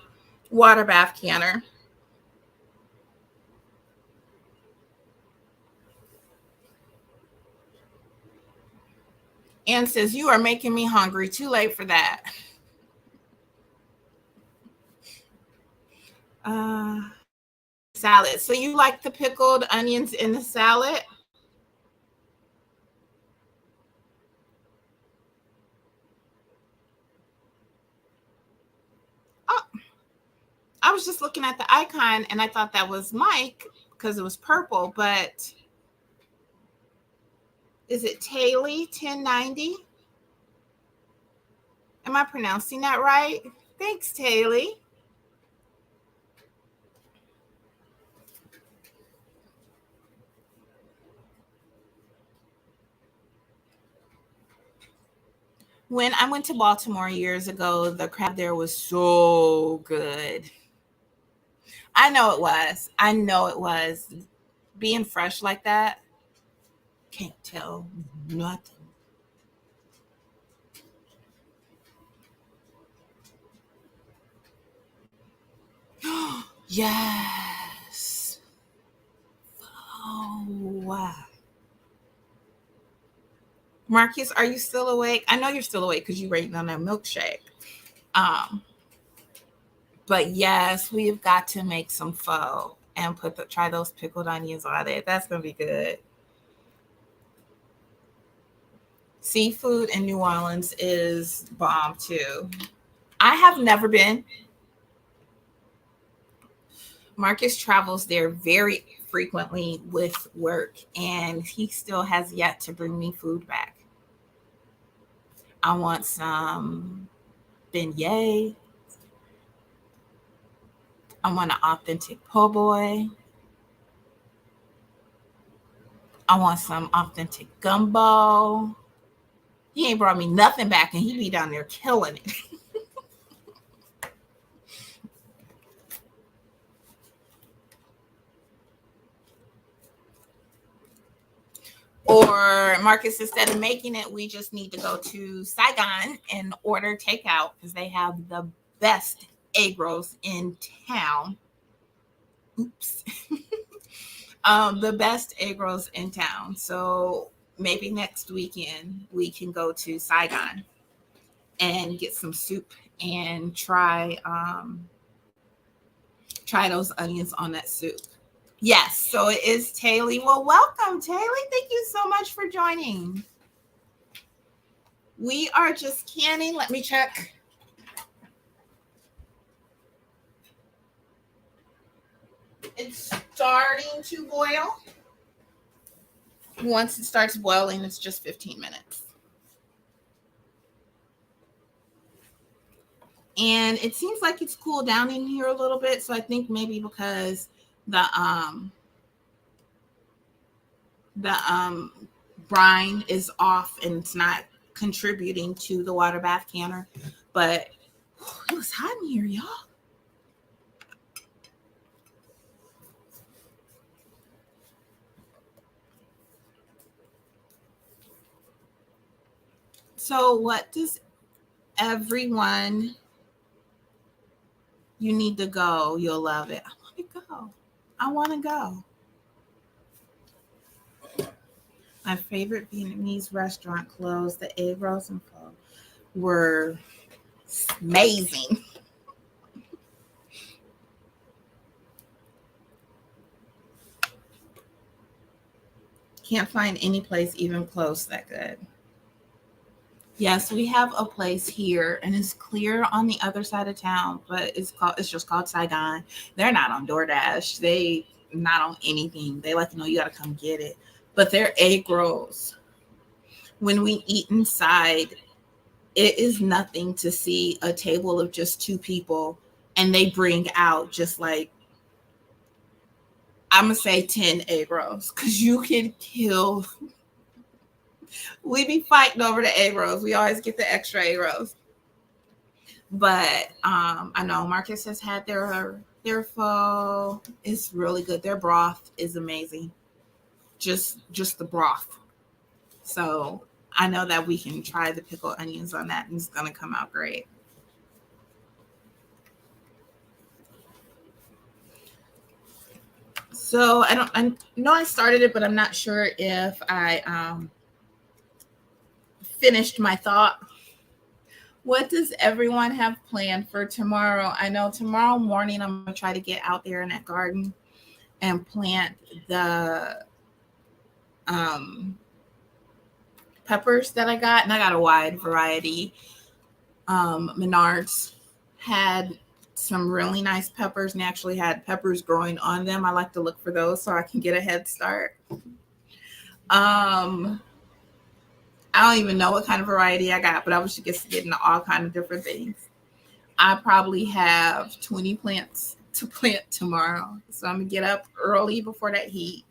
[SPEAKER 1] water bath canner. Ann says, you are making me hungry. Too late for that. Salad. So you like the pickled onions in the salad? Oh, I was just looking at the icon and I thought that was Mike because it was purple, but is it Taylor 1090? Am I pronouncing that right? Thanks, Taylor. When I went to Baltimore years ago, the crab there was so good. I know it was. Being fresh like that, can't tell nothing. Yes. Oh, wow. Marcus, are you still awake? I know you're still awake because you're waiting on that milkshake. But yes, we've got to make some pho and try those pickled onions on it. That's gonna be good. Seafood in New Orleans is bomb too. I have never been. Marcus travels there very frequently with work, and he still has yet to bring me food back. I want some beignet. I want an authentic po' boy. I want some authentic gumbo. He ain't brought me nothing back, and he be down there killing it. Or Marcus, instead of making it, we just need to go to Saigon and order takeout because they have the best egg rolls in town. Oops. The best egg rolls in town. So maybe next weekend we can go to Saigon and get some soup and try those onions on that soup. Yes, so it is Taylor. Well, welcome, Taylor. Thank you so much for joining. We are just canning. Let me check. It's starting to boil. Once it starts boiling, it's just 15 minutes. And it seems like it's cooled down in here a little bit. So I think maybe because the brine is off and it's not contributing to the water bath canner. But it was hot in here, y'all. So what does everyone, you need to go, you'll love it. I want to go. I want to go. My favorite Vietnamese restaurant closed. The egg rolls and pho were amazing. Can't find any place even close that good. Yes, we have a place here, and it's clear on the other side of town, but it's just called Saigon. They're not on DoorDash. They not on anything. They like, you gotta come get it. But their egg rolls, when we eat inside, it is nothing to see a table of just two people, and they bring out just like, I'm gonna say 10 egg rolls, because you can kill. We be fighting over the egg rolls. We always get the extra egg rolls. But I know Marcus has had their pho. It's really good. Their broth is amazing. Just the broth. So I know that we can try the pickled onions on that, and it's gonna come out great. So I know I started it, but I'm not sure if I finished my thought. What does everyone have planned for tomorrow? I know tomorrow morning I'm going to try to get out there in that garden and plant the peppers that I got. And I got a wide variety. Menards had some really nice peppers and actually had peppers growing on them. I like to look for those so I can get a head start. I don't even know what kind of variety I got, but I was just getting all kind of different things. I probably have 20 plants to plant tomorrow. So I'm going to get up early before that heat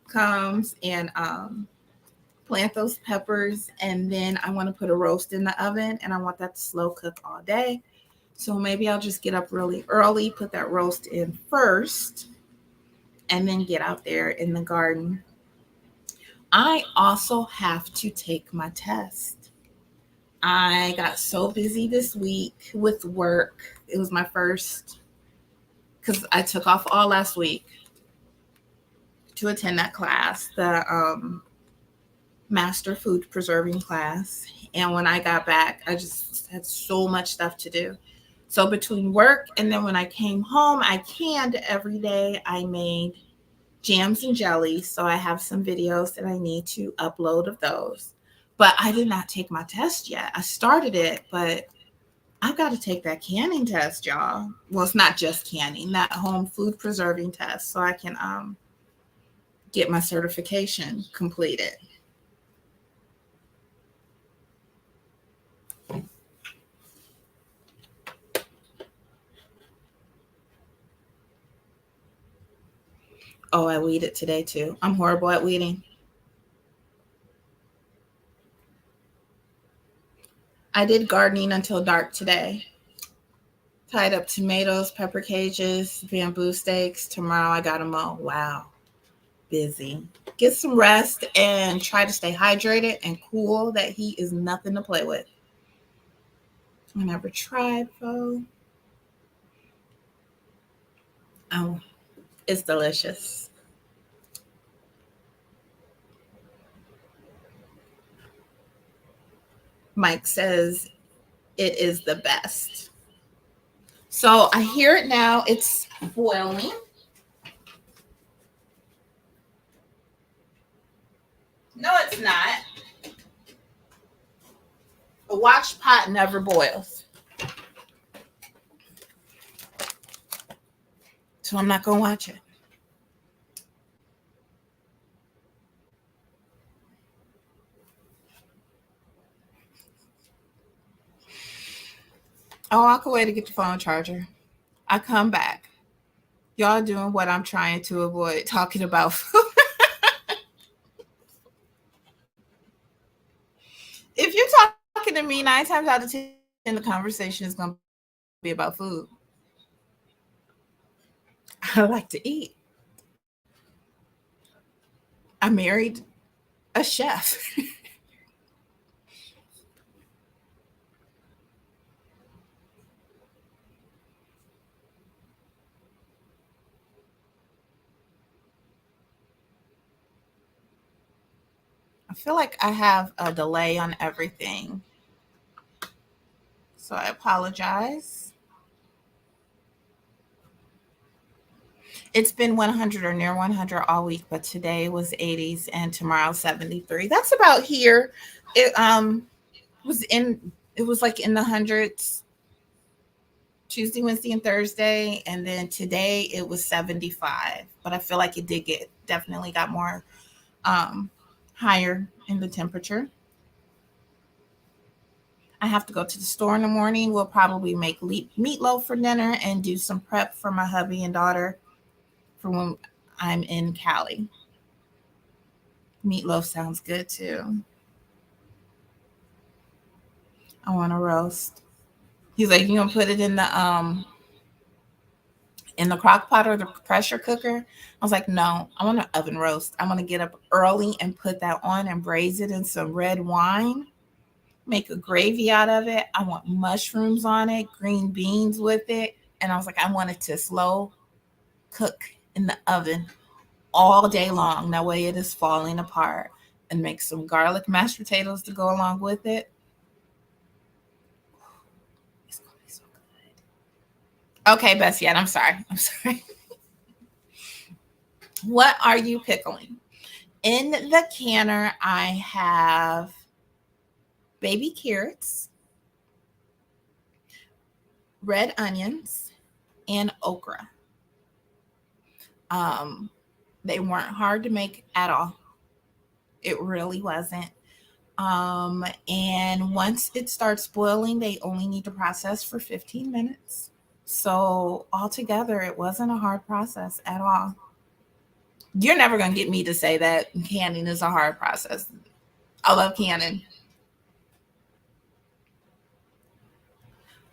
[SPEAKER 1] comes and plant those peppers. And then I want to put a roast in the oven, and I want that to slow cook all day. So maybe I'll just get up really early, put that roast in first, and then get out there in the garden. I also have to take my test. I got so busy this week with work. It was my first, because I took off all last week to attend that class, the master food preserving class. And when I got back, I just had so much stuff to do. So between work and then when I came home, I canned every day. I made jams and jellies. So I have some videos that I need to upload of those. But I did not take my test yet. I started it, but I've got to take that canning test, y'all. Well, it's not just canning, that home food preserving test, so I can get my certification completed. Oh, I weeded today too. I'm horrible at weeding. I did gardening until dark today. Tied up tomatoes, pepper cages, bamboo stakes. Tomorrow I got to mow. Wow, busy. Get some rest and try to stay hydrated and cool. That heat is nothing to play with. I never tried though. Oh, it's delicious. Mike says it is the best. So I hear it now. It's boiling. No, it's not. A watch pot never boils. So I'm not going to watch it. I'll walk away to get the phone charger. I come back. Y'all doing what I'm trying to avoid, talking about food. If you're talking to me, 9 times out of 10, the conversation is going to be about food. I like to eat. I married a chef. I feel like I have a delay on everything. So I apologize. It's been 100 or near 100 all week, but today was 80s and tomorrow 73. That's about here. It was like in the hundreds Tuesday, Wednesday, and Thursday, and then today it was 75. But I feel like it did get definitely got more um higher in the temperature. I have to go to the store in the morning. We'll probably make meatloaf for dinner and do some prep for my hubby and daughter for when I'm in Cali. Meatloaf sounds good too. I want to roast. He's like, you gonna put it in the crock pot or the pressure cooker? I was like, no, I want an oven roast. I'm gonna get up early and put that on and braise it in some red wine. Make a gravy out of it. I want mushrooms on it, green beans with it. And I was like, I want it to slow cook in the oven all day long. That way it is falling apart. And make some garlic mashed potatoes to go along with it. It's gonna be so good. Okay, Bessie, I'm sorry. I'm sorry. What are you pickling? In the canner, I have baby carrots, red onions, and okra. Um, they weren't hard to make at all. It really wasn't. And once it starts boiling, they only need to process for 15 minutes. So altogether, it wasn't a hard process at all. You're never going to get me to say that canning is a hard process. I love canning.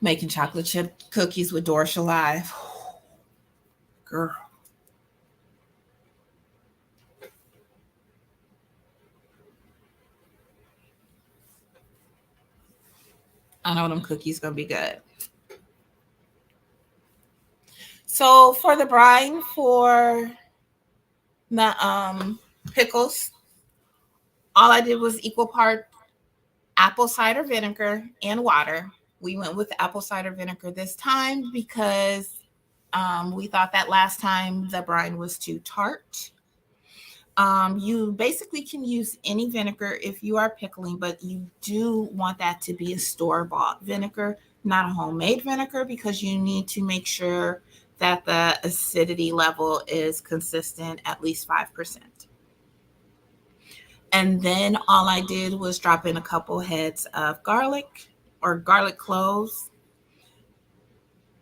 [SPEAKER 1] Making chocolate chip cookies with Dorsha Live. Girl, I know them cookies going to be good. So for the brine for the pickles, all I did was equal part apple cider vinegar and water. We went with apple cider vinegar this time because we thought that last time the brine was too tart. You basically can use any vinegar if you are pickling, but you do want that to be a store-bought vinegar, not a homemade vinegar, because you need to make sure that the acidity level is consistent, at least 5%. And then all I did was drop in a couple heads of garlic or garlic cloves,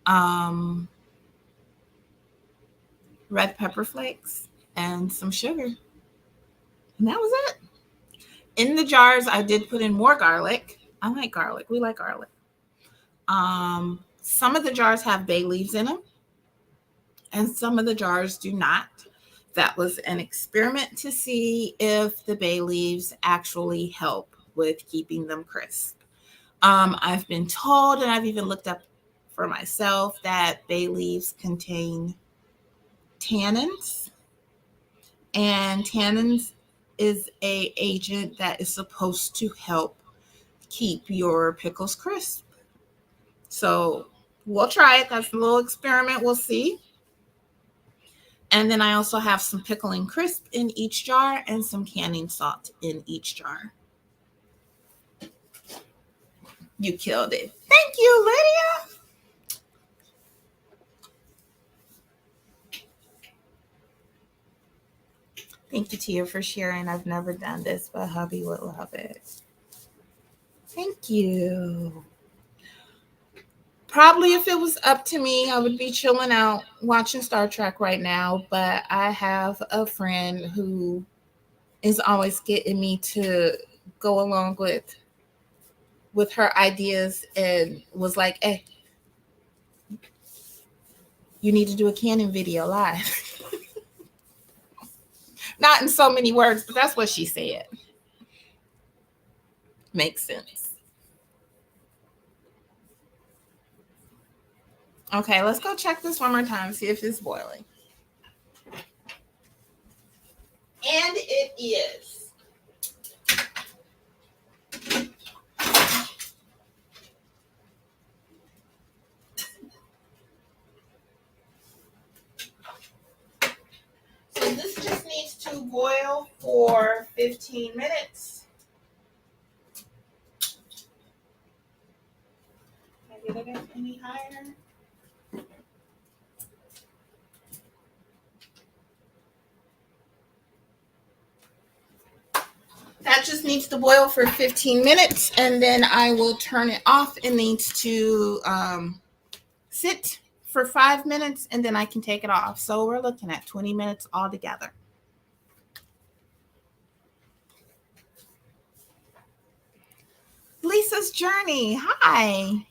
[SPEAKER 1] um, red pepper flakes, and some sugar. And that was it. In the jars, I did put in more garlic. I like garlic. We like garlic. Some of the jars have bay leaves in them, and some of the jars do not. That was an experiment to see if the bay leaves actually help with keeping them crisp. I've been told, and I've even looked up for myself, that bay leaves contain tannins, and tannins is a agent that is supposed to help keep your pickles crisp. So we'll try it. That's a little experiment. We'll see. And then I also have some pickling crisp in each jar and some canning salt in each jar. You killed it. Thank you, Lydia. Thank you, Tia, for sharing. I've never done this, but hubby would love it. Thank you. Probably if it was up to me, I would be chilling out watching Star Trek right now. But I have a friend who is always getting me to go along with her ideas and was like, "Hey, you need to do a canon video live." Not in so many words, but that's what she said. Makes sense. Okay, let's go check this one more time, see if it's boiling. And it is. So this just needs to boil for 15 minutes. Can I get it any higher? That just needs to boil for 15 minutes, and then I will turn it off. It needs to sit for 5 minutes, and then I can take it off. So we're looking at 20 minutes altogether. Lisa's Journey. Hi.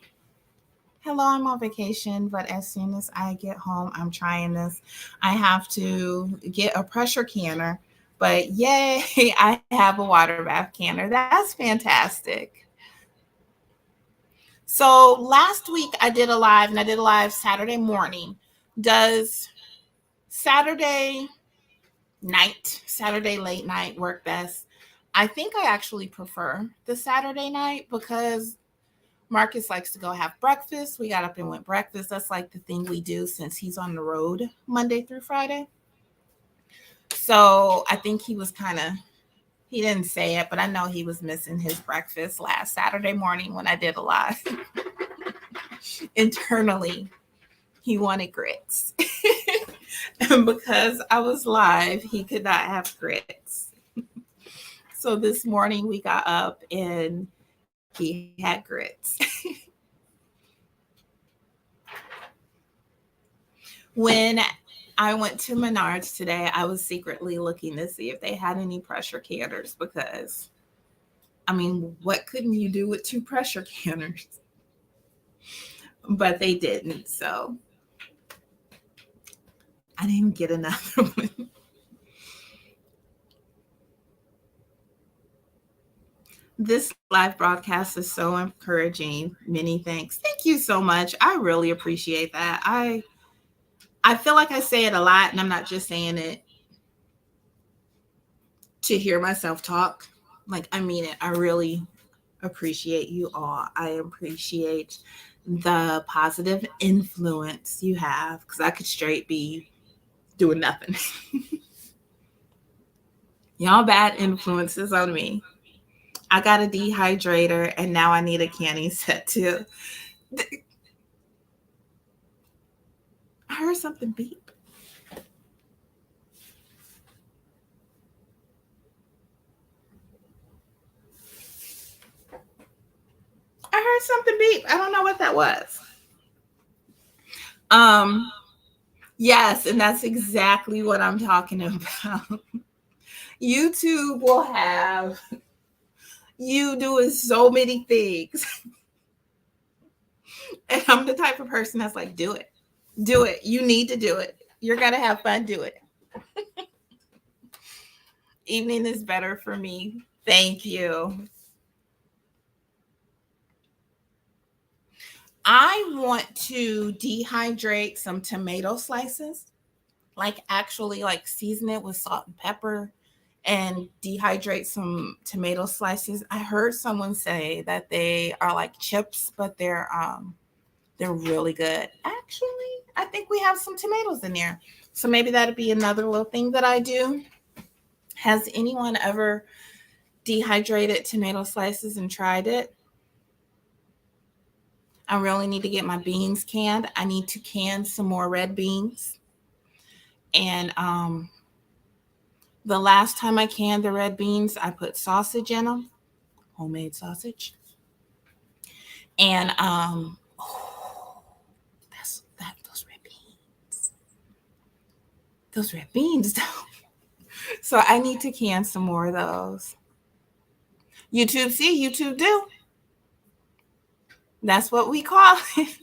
[SPEAKER 1] Hello, I'm on vacation, but as soon as I get home, I'm trying this. I have to get a pressure canner, but yay, I have a water bath canner. That's fantastic. So last week I did a live, and I did a live Saturday morning. Does Saturday Saturday late night work best? I think I actually prefer the Saturday night because Marcus likes to go have breakfast. We got up and went breakfast. That's like the thing we do since he's on the road Monday through Friday. So I think he was he didn't say it, but I know he was missing his breakfast last Saturday morning when I did a live. Internally, he wanted grits. And because I was live, he could not have grits. So this morning we got up and he had grits. When I went to Menards today, I was secretly looking to see if they had any pressure canners because, I mean, what couldn't you do with 2 pressure canners? But they didn't, so I didn't get another one. This live broadcast is so encouraging. Many thanks. Thank you so much. I really appreciate that. I feel like I say it a lot, and I'm not just saying it to hear myself talk. Like, I mean it. I really appreciate you all. I appreciate the positive influence you have because I could straight be doing nothing. Y'all bad influences on me. I got a dehydrator and now I need a canning set too. I heard something beep. I heard something beep. I don't know what that was. Um, yes, and that's exactly what I'm talking about. YouTube will have you doing so many things. And I'm the type of person that's like, do it. Do it. You need to do it. You're going to have fun. Do it. Evening is better for me. Thank you. I want to dehydrate some tomato slices, like actually like season it with salt and pepper and dehydrate some tomato slices. I heard someone say that they are like chips, but they're really good. Actually, I think we have some tomatoes in there. So maybe that'd be another little thing that I do. Has anyone ever dehydrated tomato slices and tried it? I really need to get my beans canned. I need to can some more red beans. And the last time I canned the red beans, I put sausage in them, homemade sausage. And those red beans. Those red beans though. So I need to can some more of those. YouTube see, YouTube do. That's what we call it.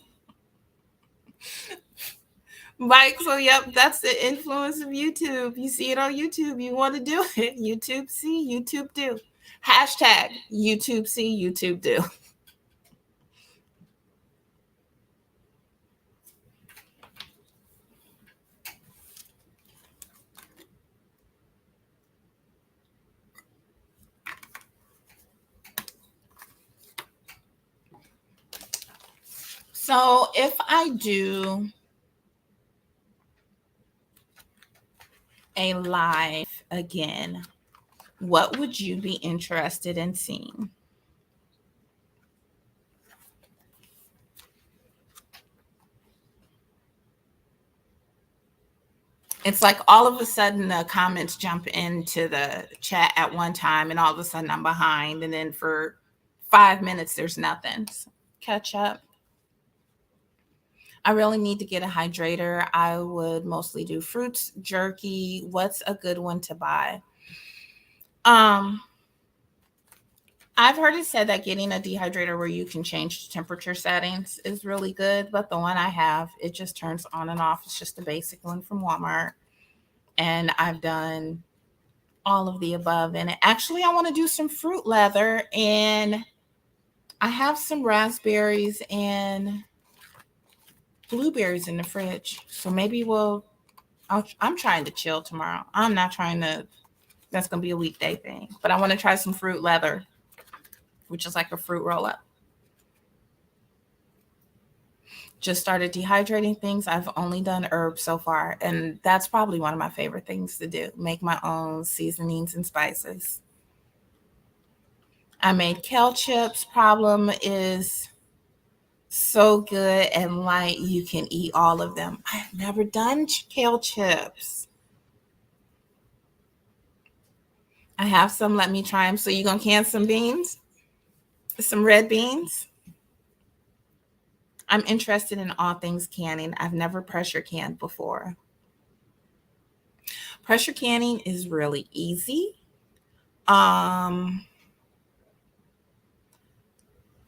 [SPEAKER 1] Mike, so yep, that's the influence of YouTube. You see it on YouTube, you want to do it. YouTube see, YouTube do. Hashtag YouTube see, YouTube do. So if I do a live again, what would you be interested in seeing? It's like all of a sudden the comments jump into the chat at one time, and all of a sudden I'm behind, and then for 5 minutes there's nothing. So catch up. I really need to get a hydrator. I would mostly do fruits, jerky. What's a good one to buy? Um, I've heard it said that getting a dehydrator where you can change the temperature settings is really good, but the one I have, it just turns on and off. It's just a basic one from Walmart. And I've done all of the above in it. Actually, I want to do some fruit leather, and I have some raspberries and blueberries in the fridge. So maybe I'm trying to chill tomorrow. I'm not trying to, that's going to be a weekday thing, but I want to try some fruit leather, which is like a fruit roll up. Just started dehydrating things. I've only done herbs so far, and that's probably one of my favorite things to do. Make my own seasonings and spices. I made kale chips. Problem is so good and light, you can eat all of them. I've never done kale chips. I have some. Let me try them. So you gonna can some beans, some red beans? I'm interested in all things canning. I've never pressure canned before. Pressure canning is really easy. Um,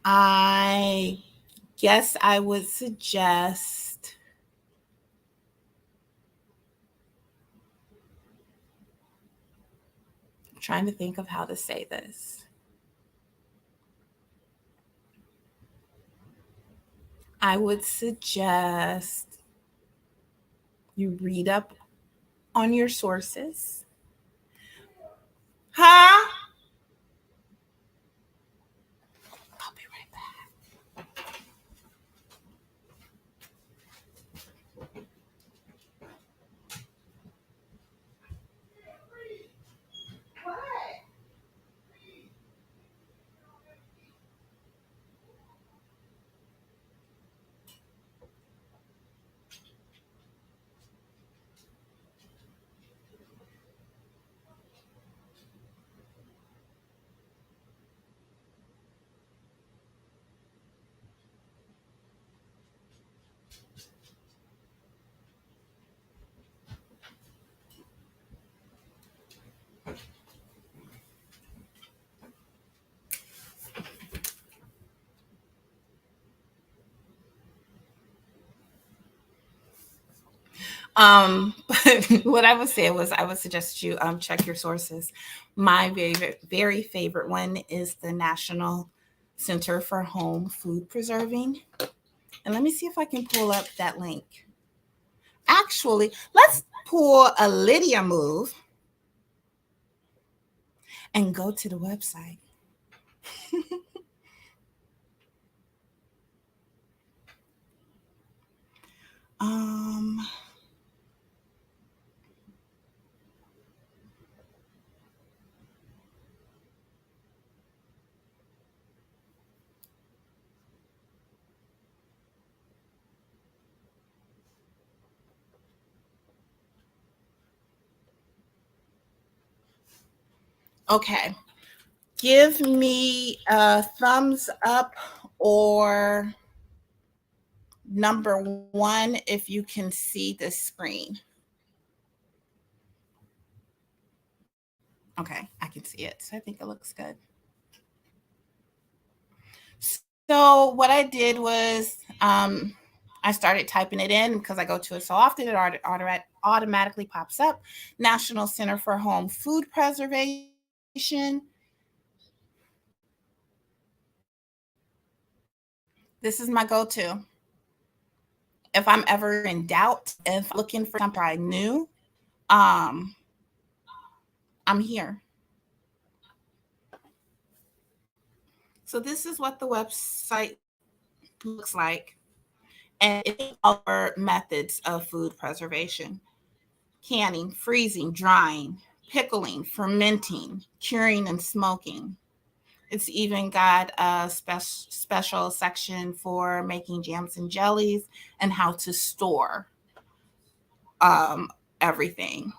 [SPEAKER 1] I guess I would suggest I'm trying to think of how to say this. I would suggest you read up on your sources. Huh? I'll be right back. But what I would say was I would suggest you check your sources. My very favorite one is the National Center for Home Food Preserving. And let me see if I can pull up that link. Actually, let's pull a Lydia move and go to the website. um, okay. Give me a thumbs up or number one if you can see the screen. Okay, I can see it. So I think it looks good. So what I did was I started typing it in because I go to it so often, it automatically pops up. National Center for Home Food Preservation. This is my go-to. If I'm ever in doubt, if I'm looking for something I knew, um, I'm here. So this is what the website looks like. And it offers methods of food preservation: canning, freezing, drying, pickling, fermenting, curing, and smoking. It's even got a special section for making jams and jellies and how to store um, everything.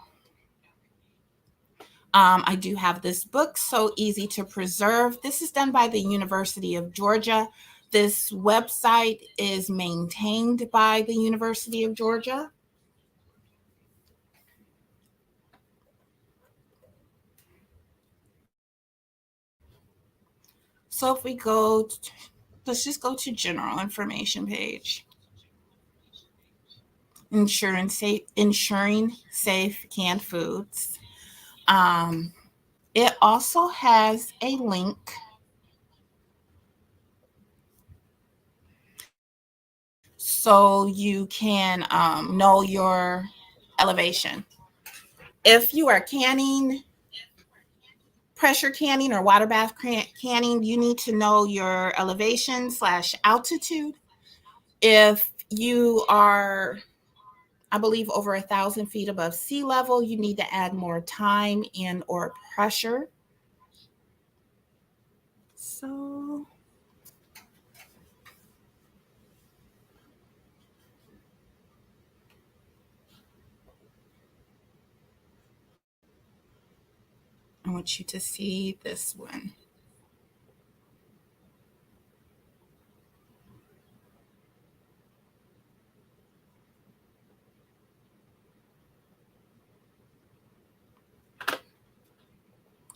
[SPEAKER 1] I do have this book, So Easy to Preserve. This is done by the University of Georgia. This website is maintained by the University of Georgia. So if we go, let's just go to general information page. Ensuring safe canned foods. It also has a link so you can know your elevation. If you are pressure canning or water bath canning, you need to know your elevation slash altitude. If you are, I believe, over 1,000 feet above sea level, you need to add more time in or pressure. So I want you to see this one.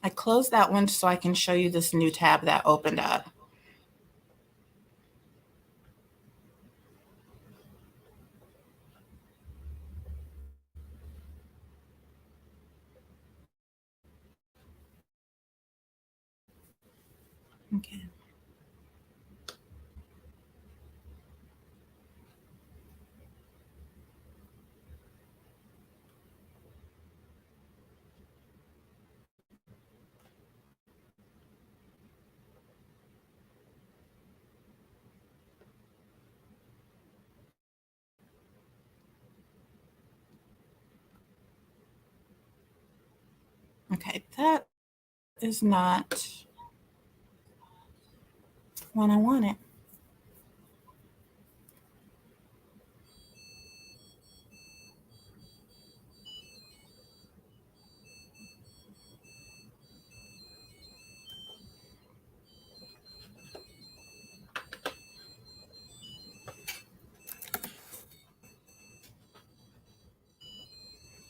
[SPEAKER 1] I closed that one so I can show you this new tab that opened up. Okay. Okay, that is not what I wanted.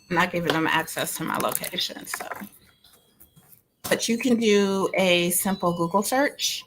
[SPEAKER 1] I'm not giving them access to my location. So, but you can do a simple Google search.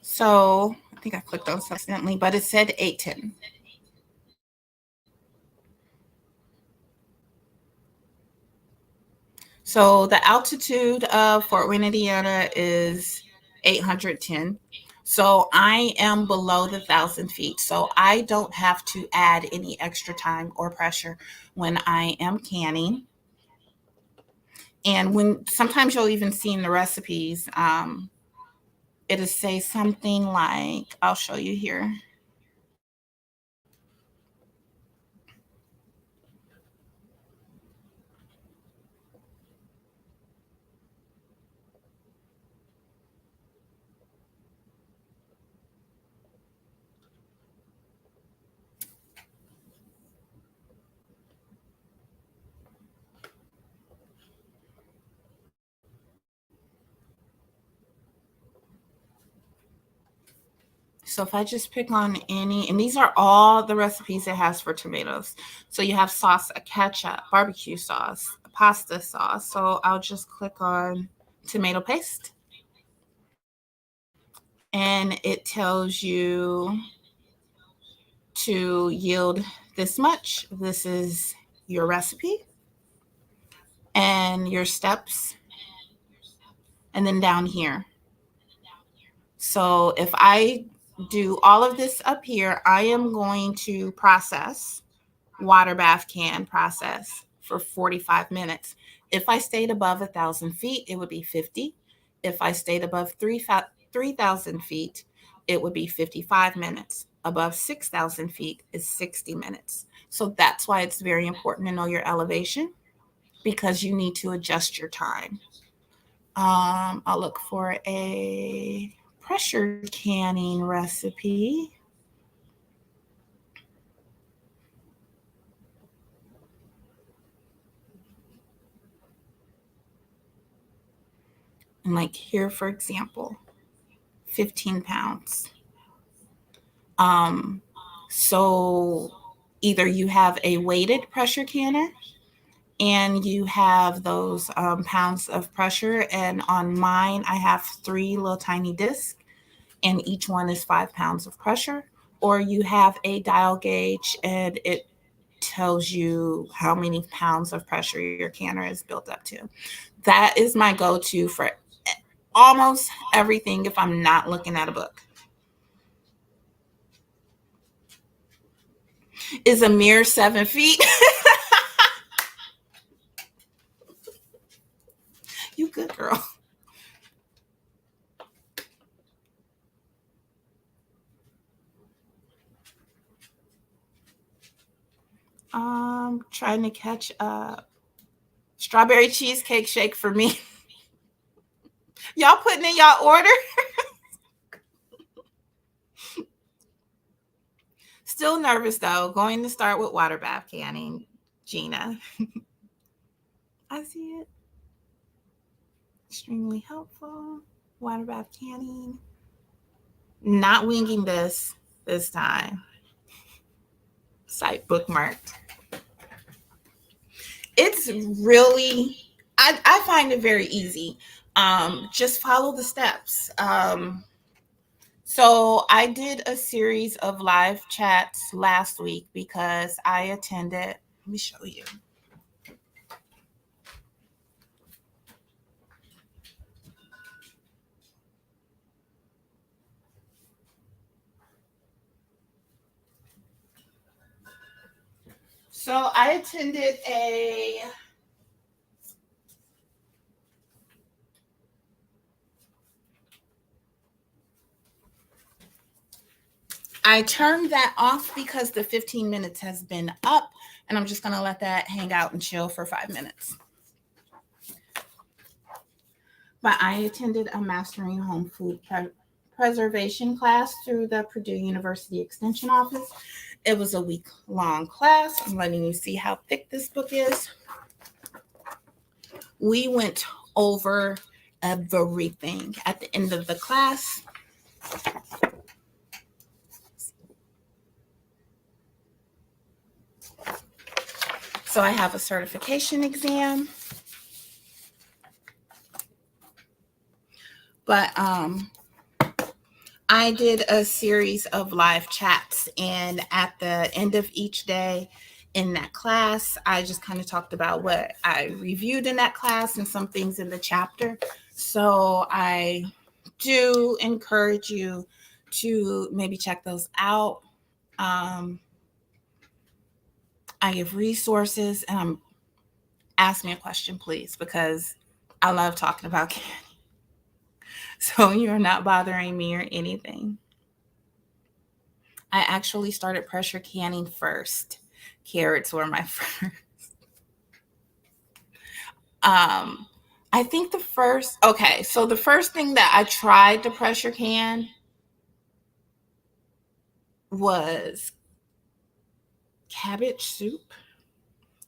[SPEAKER 1] So I think I clicked on something accidentally, but it said 810. So the altitude of Fort Wayne, Indiana is 810. So I am below the 1,000 feet. So I don't have to add any extra time or pressure when I am canning. And when sometimes you'll even see in the recipes, it'll say something like, I'll show you here. So if I just pick on any, and these are all the recipes it has for tomatoes. So you have sauce, a ketchup, barbecue sauce, pasta sauce. So I'll just click on tomato paste, and it tells you to yield this much. This is your recipe and your steps, and then down here. So if I do all of this up here, I am going to process water bath can process for 45 minutes. If I stayed above 1,000 feet, it would be 50. If I stayed above 3,000 feet, it would be 55 minutes. Above 6,000 feet is 60 minutes. So that's why it's very important to know your elevation, because you need to adjust your time. I'll look for a pressure canning recipe. And like here, for example, 15 pounds. Um, so either you have a weighted pressure canner and you have those pounds of pressure. And on mine, I have 3 little tiny discs, and each one is 5 pounds of pressure. Or you have a dial gauge and it tells you how many pounds of pressure your canner is built up to. That is my go to for almost everything if I'm not looking at a book. Is a mere 7 feet. You good girl. Trying to catch a strawberry cheesecake shake for me. Y'all putting in y'all order? Still nervous though. Going to start with water bath canning. Gina. I see it. Extremely helpful. Water bath canning. Not winging this time. Site bookmarked. It's really, I find it very easy. Just follow the steps. So I did a series of live chats last week because I attended, let me show you. So I attended I turned that off because the 15 minutes has been up, and I'm just going to let that hang out and chill for 5 minutes. But I attended a Mastering Home Food Preservation class through the Purdue University Extension Office. It was a week-long class. I'm letting you see how thick this book is. We went over everything at the end of the class. So I have a certification exam. But I did a series of live chats, and at the end of each day in that class, I just kind of talked about what I reviewed in that class and some things in the chapter. So I do encourage you to maybe check those out. Um, I give resources, and ask me a question, please, because I love talking about candy. So you're not bothering me or anything. I actually started pressure canning first. Carrots were my first. Um, I think so the first thing that I tried to pressure can was cabbage soup.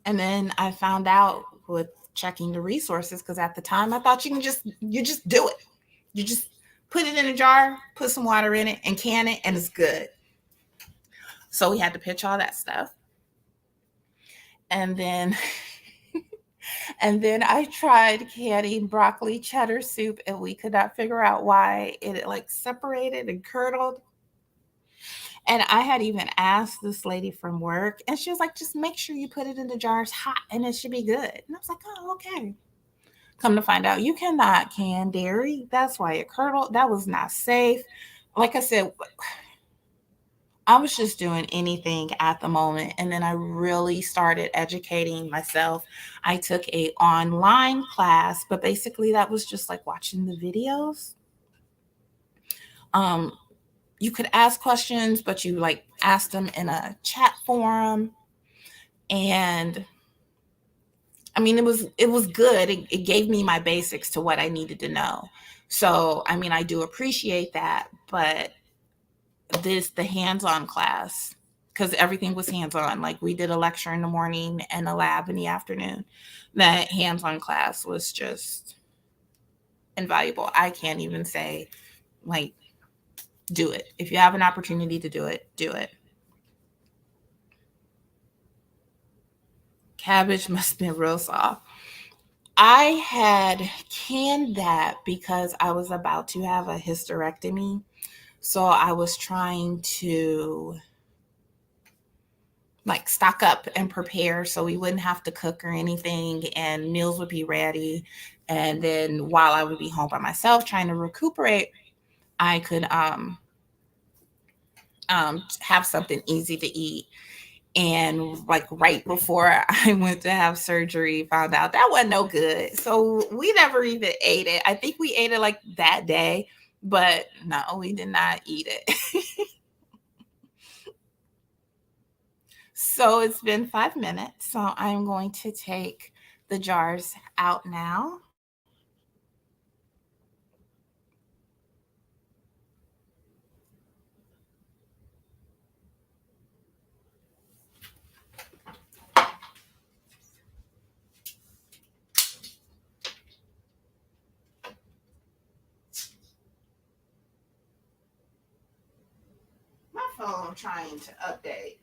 [SPEAKER 1] And then I found out with checking the resources, because at the time I thought you just do it. You just put it in a jar, put some water in it, and can it, and it's good. So we had to pitch all that stuff. And then and then I tried canning broccoli cheddar soup, and we could not figure out why it like separated and curdled. And I had even asked this lady from work, and she was like, just make sure you put it in the jars hot and it should be good. And I was like, oh, okay. Come to find out, you cannot can dairy. That's why it curdled. That was not safe. Like I said, I was just doing anything at the moment. And then I really started educating myself. I took a online class, but basically that was just like watching the videos. Um, you could ask questions, but you like ask them in a chat forum. And I mean, it was good. It gave me my basics to what I needed to know. So I mean, I do appreciate that, but the hands-on class, because everything was hands-on, like we did a lecture in the morning and a lab in the afternoon. That hands-on class was just invaluable. I can't even say, like, do it. If you have an opportunity to do it, do it. Cabbage must have been real soft. I had canned that because I was about to have a hysterectomy. So I was trying to like stock up and prepare so we wouldn't have to cook or anything, and meals would be ready. And then while I would be home by myself trying to recuperate, I could have something easy to eat. And like right before I went to have surgery, found out that wasn't no good. So we never even ate it. I think we ate it like that day, but no, we did not eat it. So it's been 5 minutes. So I'm going to take the jars out now. My phone trying to update.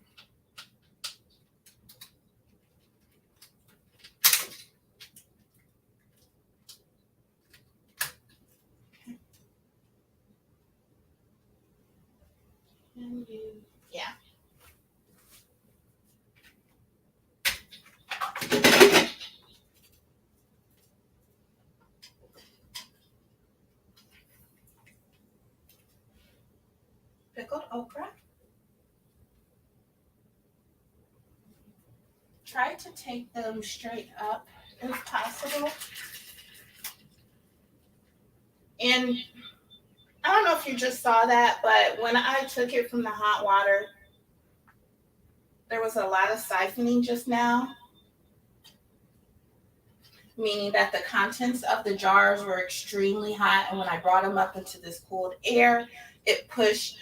[SPEAKER 1] Yeah. Pickled okra. Try to take them straight up if possible. And I don't know if you just saw that, but when I took it from the hot water, there was a lot of siphoning just now, meaning that the contents of the jars were extremely hot. And when I brought them up into this cooled air, it pushed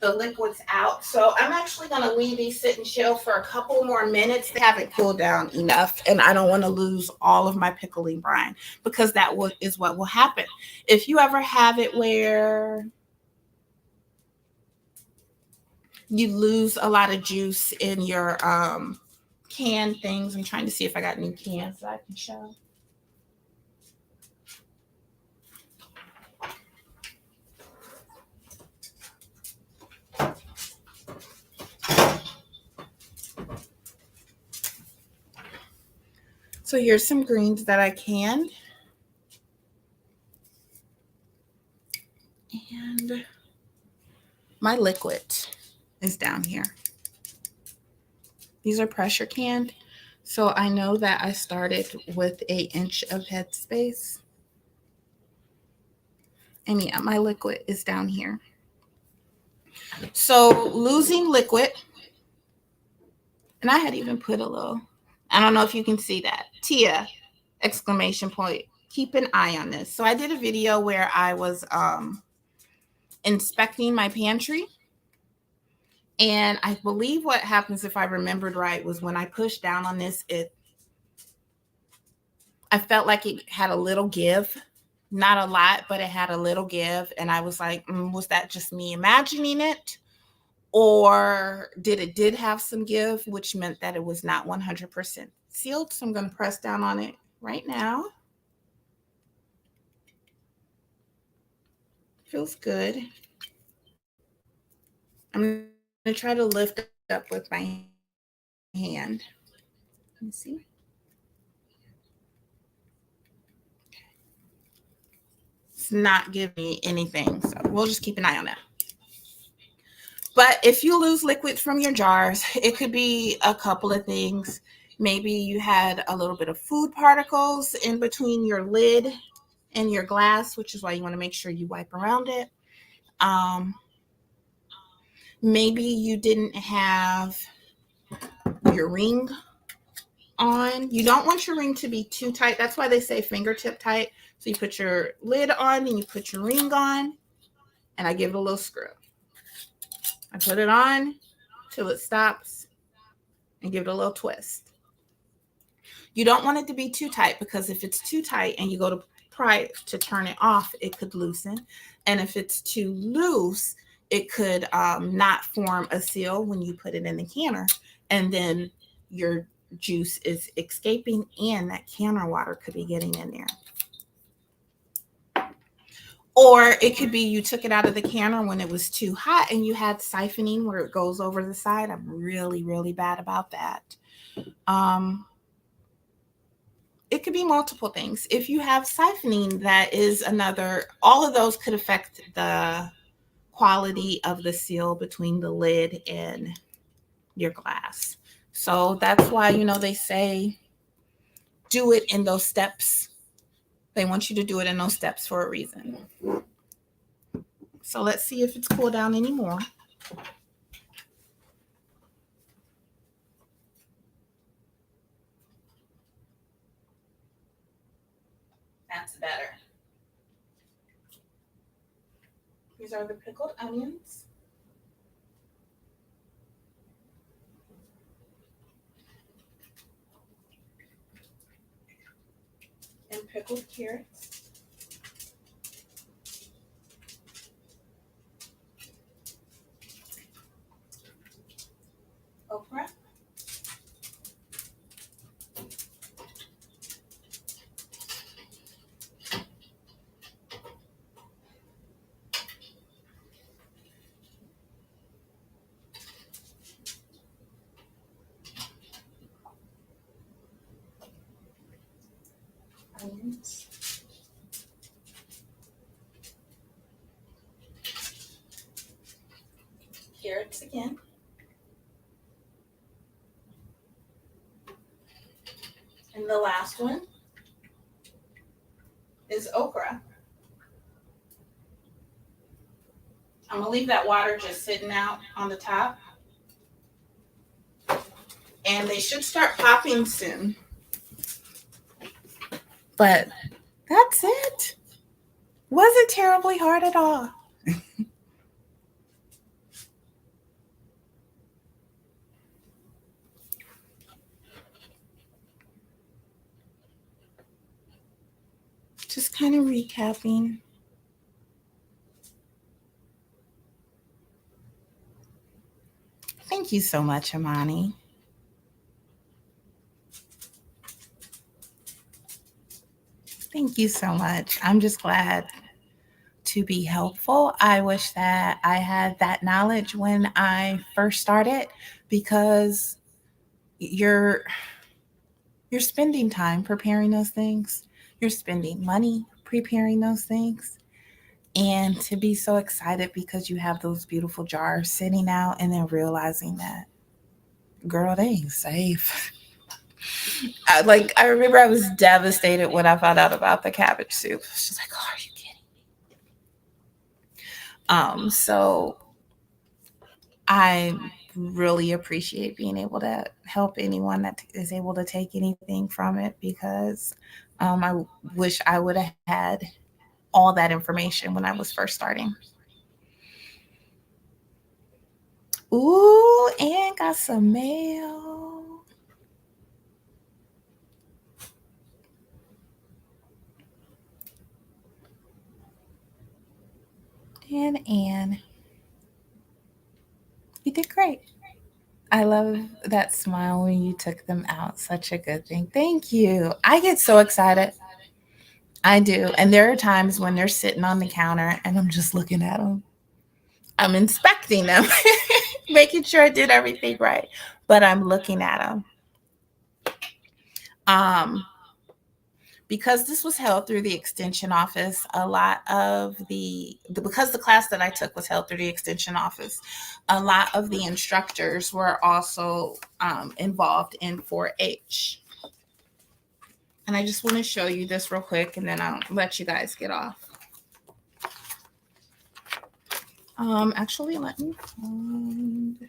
[SPEAKER 1] the liquids out. So I'm actually going to leave these sit and chill for a couple more minutes. They haven't cooled down enough, and I don't want to lose all of my pickling brine, because is what will happen. If you ever have it where you lose a lot of juice in your canned things, I'm trying to see if I got new cans that I can show. So here's some greens that I canned. And my liquid is down here. These are pressure canned. So I know that I started with 1 inch of headspace. And yeah, my liquid is down here. So losing liquid, and I had even put a little, I don't know if you can see that, Tia, exclamation point. Keep an eye on this. So I did a video where I was inspecting my pantry. And I believe what happens, if I remembered right, was when I pushed down on this, I felt like it had a little give. Not a lot, but it had a little give. And I was like, was that just me imagining it? Or did have some give, which meant that it was not 100% sealed. So I'm going to press down on it right now. Feels good. I'm going to try to lift it up with my hand. Let me see. It's not giving me anything, so we'll just keep an eye on that. But if you lose liquid from your jars, it could be a couple of things. Maybe you had a little bit of food particles in between your lid and your glass, which is why you want to make sure you wipe around it. Maybe you didn't have your ring on. You don't want your ring to be too tight. That's why they say fingertip tight. So you put your lid on and you put your ring on, and I give it a little screw. I put it on till it stops and give it a little twist. You don't want it to be too tight, because if it's too tight and you go to pry to turn it off, it could loosen. And if it's too loose, it could not form a seal when you put it in the canner. And then your juice is escaping and that canner water could be getting in there. Or it could be you took it out of the canner when it was too hot and you had siphoning where it goes over the side. I'm really, really bad about that. It could be multiple things. If you have siphoning, that is another, all of those could affect the quality of the seal between the lid and your glass. So that's why, they say do it in those steps. They want you to do it in those steps for a reason. So let's see if it's cooled down anymore. That's better. These are the pickled onions. And pickled carrots. Okra. Onions. Carrots again. And the last one is okra. I'm gonna leave that water just sitting out on the top. And they should start popping soon. But that's it. Wasn't terribly hard at all. Just kind of recapping. Thank you so much, Amani. Thank you so much. I'm just glad to be helpful. I wish that I had that knowledge when I first started, because You're spending time preparing those things. You're spending money preparing those things. And to be so excited because you have those beautiful jars sitting out and then realizing that, girl, they ain't safe. I remember I was devastated when I found out about the cabbage soup. She's like, "Oh, are you kidding?" So I really appreciate being able to help anyone that is able to take anything from it because I wish I would have had all that information when I was first starting. Ooh, and got some mail. And you did great. I love that smile when you took them out. Such a good thing. Thank you. I get so excited. I do. And there are times when they're sitting on the counter and I'm just looking at them. I'm inspecting them, making sure I did everything right, but I'm looking at them. Um, because this was held through the extension office, a lot of because the class that I took was held through the extension office, a lot of the instructors were also involved in 4-H. And I just want to show you this real quick, and then I'll let you guys get off. Actually, let me find.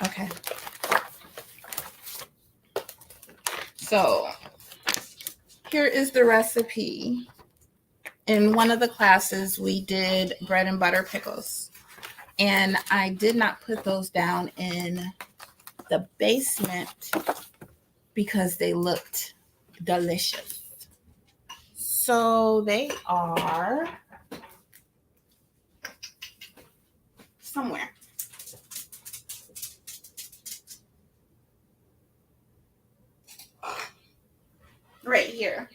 [SPEAKER 1] Okay. So here is the recipe. In one of the classes, we did bread and butter pickles. And I did not put those down in the basement because they looked delicious. So they are somewhere. Right here.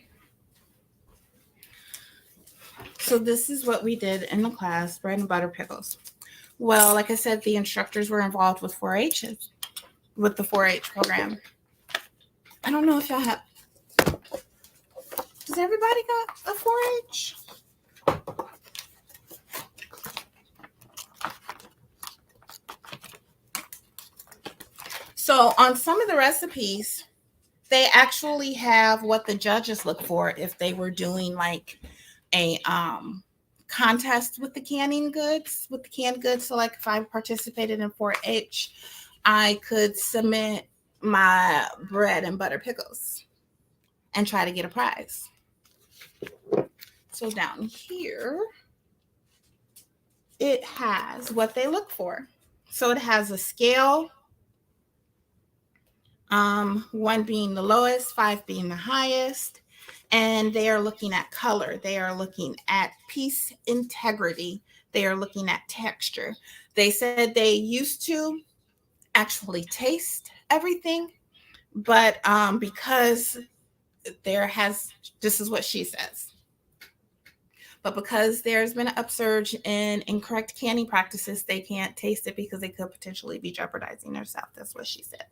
[SPEAKER 1] So this is what we did in the class, bread and butter pickles. Well, like I said, the instructors were involved with 4-H, with the 4-H program. I don't know if y'all have. Does everybody got a 4-H? So on some of the recipes, they actually have what the judges look for if they were doing like a contest with the canned goods. So like if I participated in 4-H, I could submit my bread and butter pickles and try to get a prize. So down here, it has what they look for. So it has a scale, 1 being the lowest, 5 being the highest. And they are looking at color. They are looking at piece integrity. They are looking at texture. They said they used to actually taste everything, but because this is what she says, but because there's been an upsurge in incorrect canning practices, they can't taste it because they could potentially be jeopardizing themselves. That's what she said.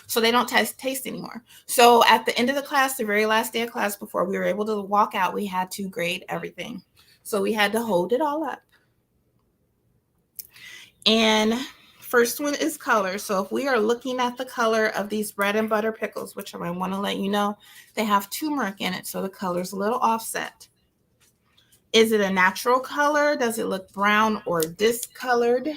[SPEAKER 1] So they don't taste anymore. So at the end of the class, the very last day of class, before we were able to walk out, we had to grade everything. So we had to hold it all up. And first one is color. So if we are looking at the color of these bread and butter pickles, which I want to let you know, they have turmeric in it. So the color's a little offset. Is it a natural color? Does it look brown or discolored?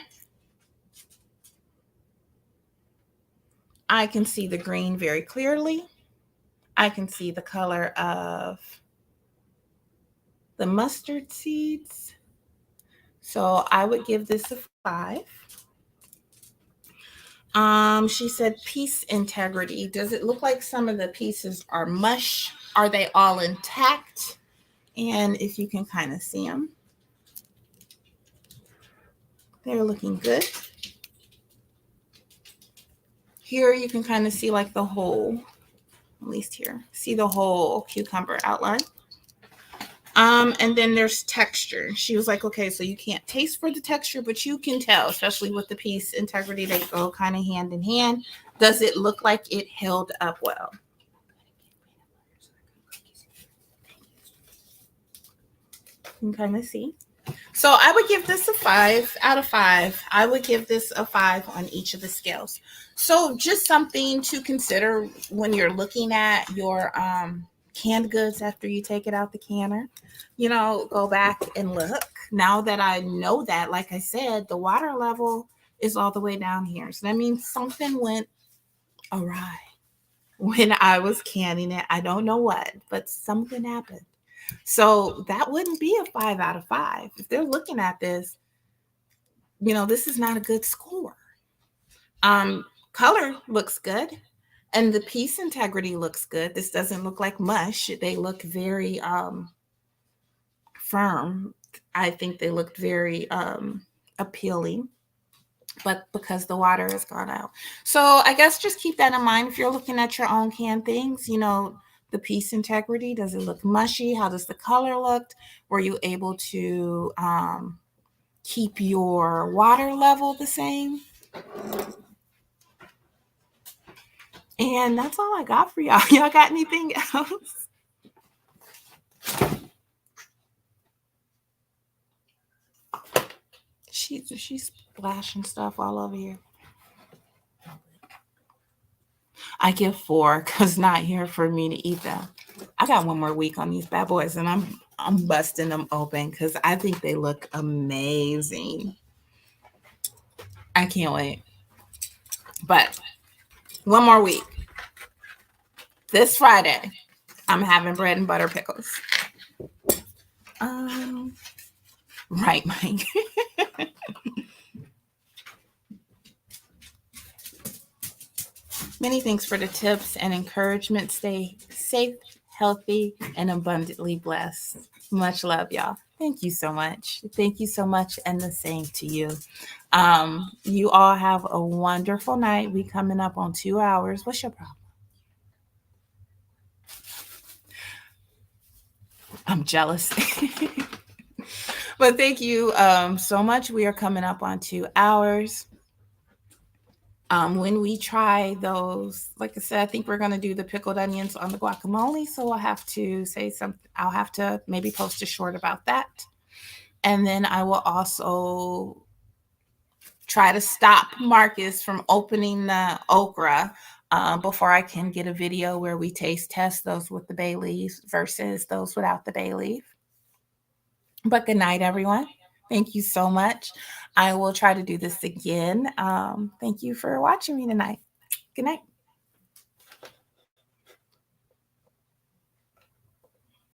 [SPEAKER 1] I can see the green very clearly. I can see the color of the mustard seeds. So I would give this a 5. She said piece integrity. Does it look like some of the pieces are mush? Are they all intact? And if you can kind of see them, they're looking good. Here you can kind of see like the whole, at least here, see the whole cucumber outline. And then there's texture. She was like, okay, so you can't taste for the texture, but you can tell, especially with the piece integrity, they go kind of hand in hand. Does it look like it held up well? You can kind of see. So I would give this a 5 out of 5. I would give this a 5 on each of the scales. So just something to consider when you're looking at your canned goods after you take it out the canner. Go back and look. Now that I know that, like I said, the water level is all the way down here. So that means something went awry when I was canning it. I don't know what, but something happened. So that wouldn't be a 5 out of 5. If they're looking at this, this is not a good score. Color looks good, and the piece integrity looks good. This doesn't look like mush. They look very firm. I think they look very appealing, but because the water has gone out. So I guess just keep that in mind if you're looking at your own canned things. The piece integrity, does it look mushy? How does the color look? Were you able to keep your water level the same? And that's all I got for y'all. Y'all got anything else? She's splashing stuff all over here. I give 4 because not here for me to eat them. I got one more week on these bad boys, and I'm busting them open because I think they look amazing. I can't wait. But one more week. This Friday, I'm having bread and butter pickles. Right, Mike. Many thanks for the tips and encouragement. Stay safe, healthy, and abundantly blessed. Much love, y'all. Thank you so much. Thank you so much, and the same to you. You all have a wonderful night. We coming up on 2 hours. What's your problem? I'm jealous. But thank you so much. We are coming up on 2 hours. When we try those, like I said, I think we're going to do the pickled onions on the guacamole. So I'll have to say something. I'll have to maybe post a short about that. And then I will also try to stop Marcus from opening the okra before I can get a video where we taste test those with the bay leaves versus those without the bay leaf. But good night, everyone. Thank you so much. I will try to do this again. Thank you for watching me tonight. Good night.